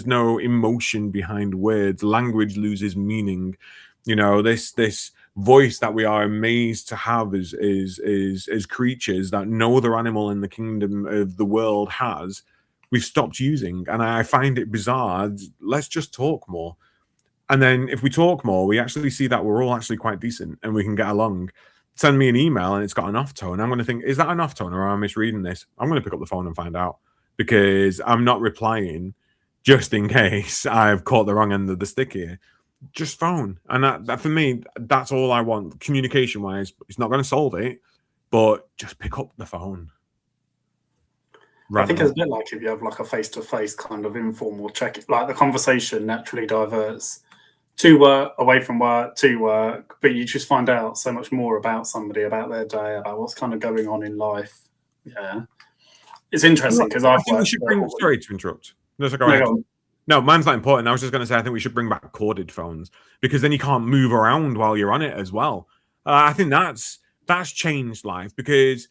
no emotion behind words. Language loses meaning. This voice that we are amazed to have as creatures that no other animal in the kingdom of the world has, we've stopped using. And I find it bizarre. Let's just talk more. And then if we talk more, we actually see that we're all actually quite decent and we can get along. Send me an email and it's got an off tone. I'm going to think, is that an off tone or am I misreading this? I'm going to pick up the phone and find out, because I'm not replying just in case I've caught the wrong end of the stick here. Just phone. And that for me, that's all I want. Communication wise, it's not going to solve it, but just pick up the phone. I think it's a bit like if you have like a face-to-face kind of informal check, like the conversation naturally diverts to work, away from work, to work, but you just find out so much more about somebody, about their day, about what's kind of going on in life. Yeah. It's interesting because I think we should bring, sorry to interrupt. No, mine's not important. I was just going to say, I think we should bring back corded phones, because then you can't move around while you're on it as well. I think that's changed life, because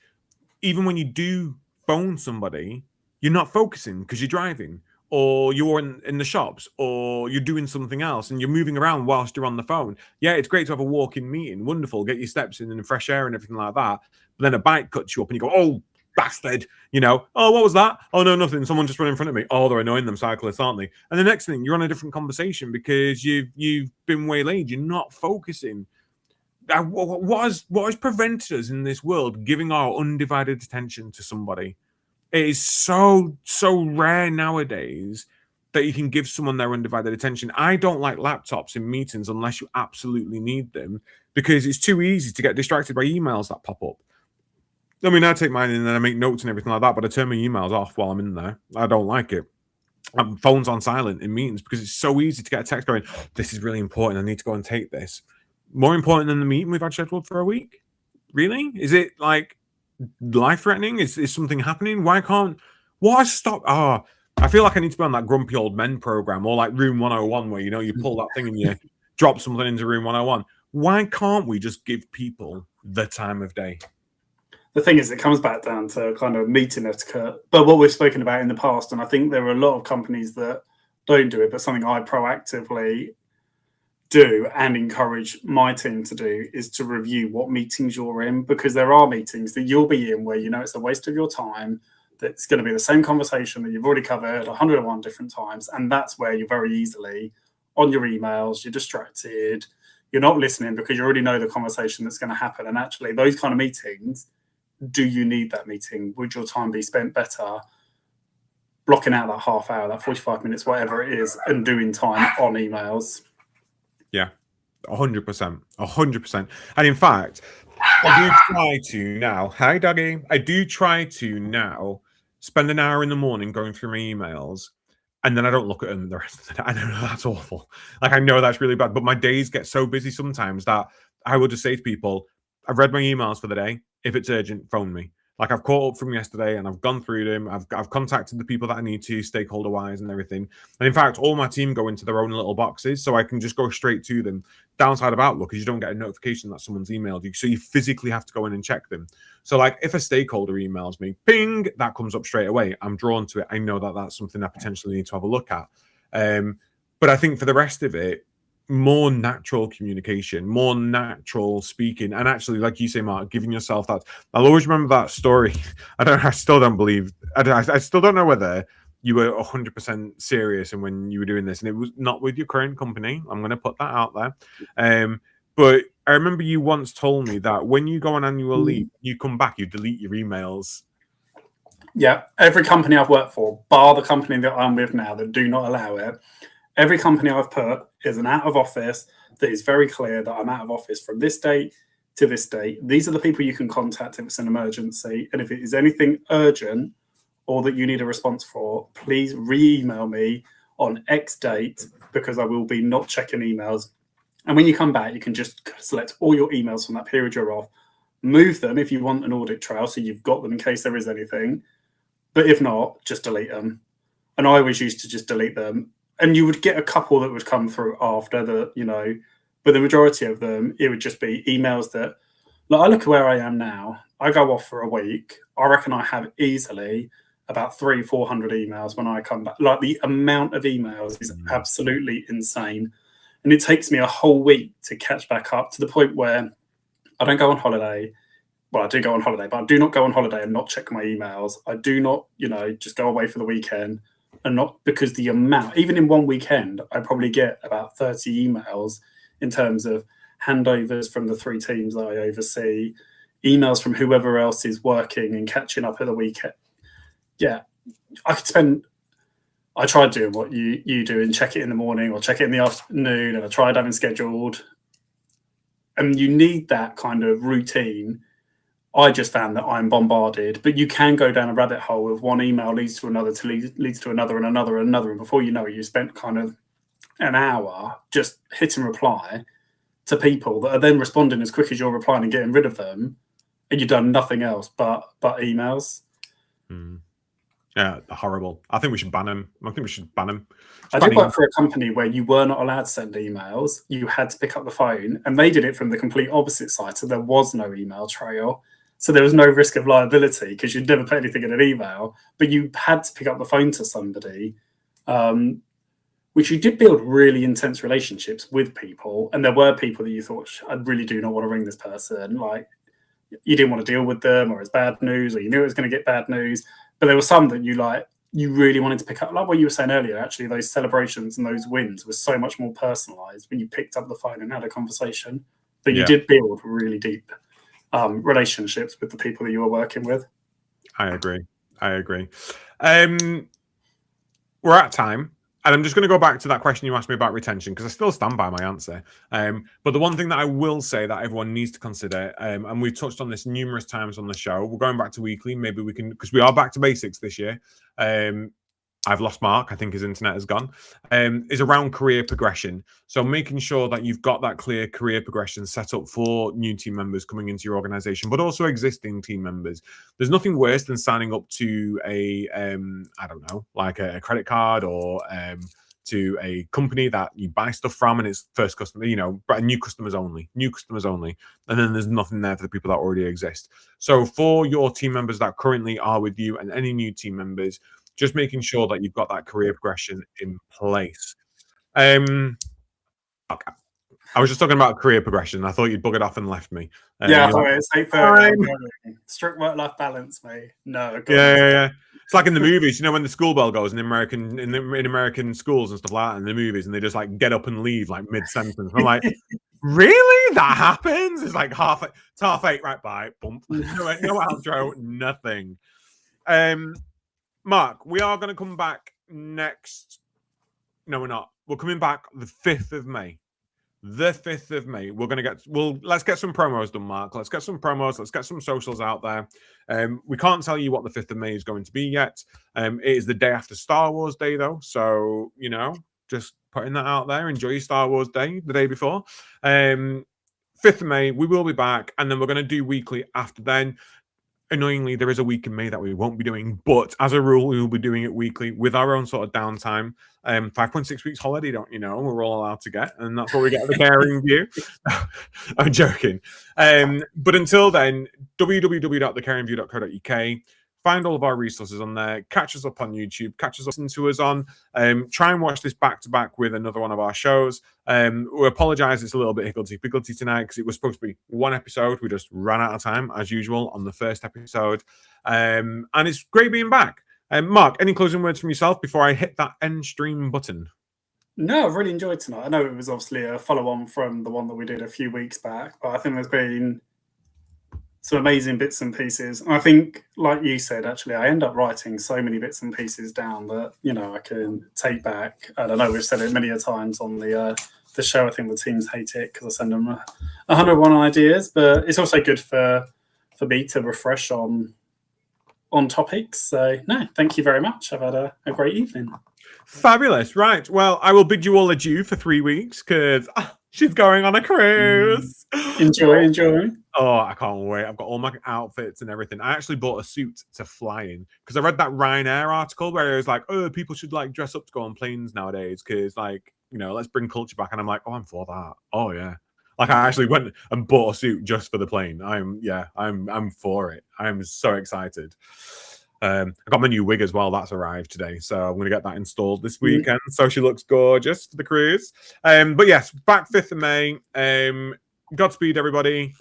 even when you do phone somebody, you're not focusing because you're driving, or you're in the shops, or you're doing something else and you're moving around whilst you're on the phone. Yeah, it's great to have a walk-in meeting. Wonderful. Get your steps in and fresh air and everything like that. But then a bike cuts you up and you go, oh, bastard, oh, what was that? Oh, no, nothing. Someone just ran in front of me. Oh, they're annoying, them cyclists, aren't they? And the next thing, you're on a different conversation because you've been waylaid. You're not focusing. What has prevented us in this world giving our undivided attention to somebody? It is so rare nowadays that you can give someone their undivided attention. I don't like laptops in meetings unless you absolutely need them, because it's too easy to get distracted by emails that pop up. I mean, I take mine and then I make notes and everything like that, but I turn my emails off while I'm in there. I don't like it. Phone's on silent in meetings because it's so easy to get a text going, this is really important, I need to go and take this. More important than the meeting we've had scheduled for a week? Really? Is it like life-threatening? Is something happening? Why stop? I feel like I need to be on that Grumpy Old Men program, or like Room 101, where you pull that thing and you drop something into Room 101. Why can't we just give people the time of day? The thing is, it comes back down to kind of meeting etiquette, but what we've spoken about in the past, and I think there are a lot of companies that don't do it, but something I proactively do and encourage my team to do is to review what meetings you're in, because there are meetings that you'll be in where it's a waste of your time, that's going to be the same conversation that you've already covered 101 different times, and that's where you're very easily on your emails, you're distracted, you're not listening because you already know the conversation that's going to happen. And actually those kind of meetings, do you need that meeting? Would your time be spent better blocking out that half hour, that 45 minutes, whatever it is, and doing time on emails? Yeah, 100%. 100%. And in fact, I do try to now, hi Dougie, I do try to now spend an hour in the morning going through my emails, and then I don't look at them the rest of the day. I know that's awful. Like, I know that's really bad, but my days get so busy sometimes that I will just say to people, I've read my emails for the day. If it's urgent, phone me. Like, I've caught up from yesterday and I've gone through them. I've contacted the people that I need to, stakeholder wise and everything. And in fact, all my team go into their own little boxes, so I can just go straight to them. Downside of Outlook is you don't get a notification that someone's emailed you, so you physically have to go in and check them. So like, if a stakeholder emails me, ping, that comes up straight away. I'm drawn to it. I know that that's something I potentially need to have a look at. But I think for the rest of it, more natural communication, more natural speaking, and actually, like you say, Mark, giving yourself that. I'll always remember that story. I still don't believe. I still don't know whether you were 100% serious and when you were doing this, and it was not with your current company. I'm going to put that out there. But I remember you once told me that when you go on annual leave, you come back, you delete your emails. Yeah, every company I've worked for, bar the company that I'm with now that do not allow it, every company I've put is an out of office that is very clear that I'm out of office from this date to this date. These are the people you can contact if it's an emergency. And if it is anything urgent or that you need a response for, please re-email me on X date, because I will be not checking emails. And when you come back, you can just select all your emails from that period you're off, move them if you want an audit trail, so you've got them in case there is anything. But if not, just delete them. And I always used to just delete them. And you would get a couple that would come through after the, but the majority of them, it would just be emails that, like, I look at where I am now. I go off for a week. I reckon I have easily about 300-400 emails when I come back. Like, the amount of emails is absolutely insane. And it takes me a whole week to catch back up, to the point where I don't go on holiday. Well, I do go on holiday, but I do not go on holiday and not check my emails. I do not, just go away for the weekend, and not because the amount, even in one weekend, I probably get about 30 emails in terms of handovers from the 3 teams that I oversee, emails from whoever else is working and catching up at the weekend. Yeah, I tried doing what you do and check it in the morning or check it in the afternoon, and I tried having scheduled. And you need that kind of routine. I just found that I'm bombarded, but you can go down a rabbit hole of one email leads to another, leads to another and another and another. And before you know it, you spent kind of an hour just hitting reply to people that are then responding as quick as you're replying and getting rid of them. And you've done nothing else but emails. Yeah, horrible. I think we should ban them. I think we should ban them. I did work for a company where you were not allowed to send emails. You had to pick up the phone, and they did it from the complete opposite side. So there was no email trail. So there was no risk of liability because you'd never put anything in an email, but you had to pick up the phone to somebody, which you did build really intense relationships with people. And there were people that you thought, I really do not want to ring this person. Like, you didn't want to deal with them, or it's bad news, or you knew it was going to get bad news. But there were some that you really wanted to pick up. Like what you were saying earlier, actually, those celebrations and those wins were so much more personalized when you picked up the phone and had a conversation. But you did build really deep relationships with the people that you were working with. I agree. We're at time. And I'm just going to go back to that question you asked me about retention, because I still stand by my answer. But the one thing that I will say that everyone needs to consider, and we've touched on this numerous times on the show, we're going back to weekly. Maybe we can, because we are back to basics this year. I've lost Mark. I think his internet has gone. Is around career progression. So making sure that you've got that clear career progression set up for new team members coming into your organization, but also existing team members. There's nothing worse than signing up to a, I don't know, like a credit card or to a company that you buy stuff from and it's first customer, new customers only. And then there's nothing there for the people that already exist. So for your team members that currently are with you and any new team members, just making sure that you've got that career progression in place. Okay. I was just talking about career progression. I thought you'd buggered off and left me. Yeah, I thought it was 8:30. Strict work-life balance, mate. No. Yeah. It's like in the movies, when the school bell goes in American schools and stuff like that in the movies, and they just like get up and leave like mid-sentence. I'm like, really? That happens? It's like it's 8:30, right? Bye. Bump. No outro, nothing. Mark, we are going to come back next. No, we're not. We're coming back the 5th of May. The 5th of May. Let's get some promos done, Mark. Let's get some promos. Let's get some socials out there. We can't tell you what the 5th of May is going to be yet. It is the day after Star Wars Day, though. So, just putting that out there. Enjoy your Star Wars Day the day before. 5th of May, we will be back. And then we're going to do weekly after then. Annoyingly, there is a week in May that we won't be doing, but as a rule, we will be doing it weekly with our own sort of downtime. 5.6 weeks holiday, don't you know? We're all allowed to get, and that's what we get at the Caring View. I'm joking. But until then, www.thecaringview.co.uk. Find all of our resources on there. Catch us up on YouTube. Catch us up, listen to us on. Try and watch this back to back with another one of our shows. We apologize, it's a little bit higgledy-piggledy tonight because it was supposed to be one episode. We just ran out of time, as usual, on the first episode. And it's great being back. Mark, any closing words from yourself before I hit that end stream button? No, I've really enjoyed tonight. I know it was obviously a follow-on from the one that we did a few weeks back, but I think there's been some amazing bits and pieces. And I think, like you said, actually, I end up writing so many bits and pieces down that, I can take back. And I know we've said it many a times on the show. I think the teams hate it because I send them 101 ideas, but it's also good for me to refresh on topics. So, no, thank you very much. I've had a great evening. Fabulous. Right. Well, I will bid you all adieu for 3 weeks because she's going on a cruise. Enjoy. Oh, I can't wait. I've got all my outfits and everything. I actually bought a suit to fly in because I read that Ryanair article where it was like, oh, people should like dress up to go on planes nowadays because like, let's bring culture back. And I'm like, oh, I'm for that. Oh, yeah. Like I actually went and bought a suit just for the plane. I'm for it. I'm so excited. I got my new wig as well. That's arrived today. So I'm going to get that installed this weekend. So she looks gorgeous for the cruise. But yes, back 5th of May. Godspeed, everybody.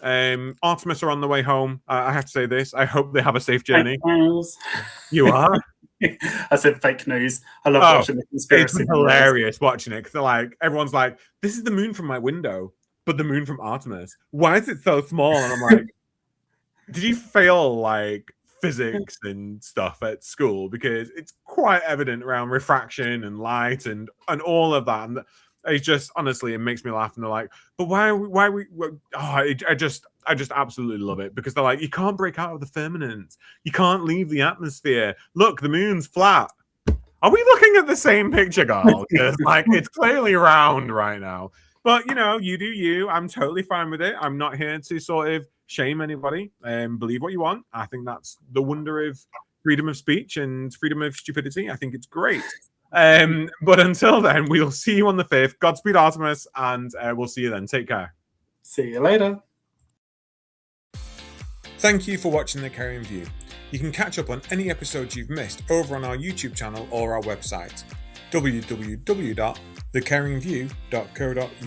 Artemis are on the way home. I have to say this. I hope they have a safe journey. You are? I said fake news. I love watching the conspiracy. It's hilarious watching it because they're like, everyone's like, this is the moon from my window, but the moon from Artemis. Why is it so small? And I'm like, did you fail like physics and stuff at school? Because it's quite evident around refraction and light and all of that. And it's just, honestly, it makes me laugh. And they're like, but why we I just absolutely love it because they're like, you can't break out of the firmament. You can't leave the atmosphere. Look, the moon's flat. Are we looking at the same picture, girl? Because like it's clearly round right now. But you do you. I'm totally fine with it. I'm not here to sort of shame anybody. Believe what you want. I think that's the wonder of freedom of speech and freedom of stupidity. I think it's great. But until then, we'll see you on the 5th. Godspeed, Artemis, and we'll see you then. Take care. See you later. Thank you for watching The Caring View. You can catch up on any episodes you've missed over on our YouTube channel or our website, www.thecaringview.co.uk.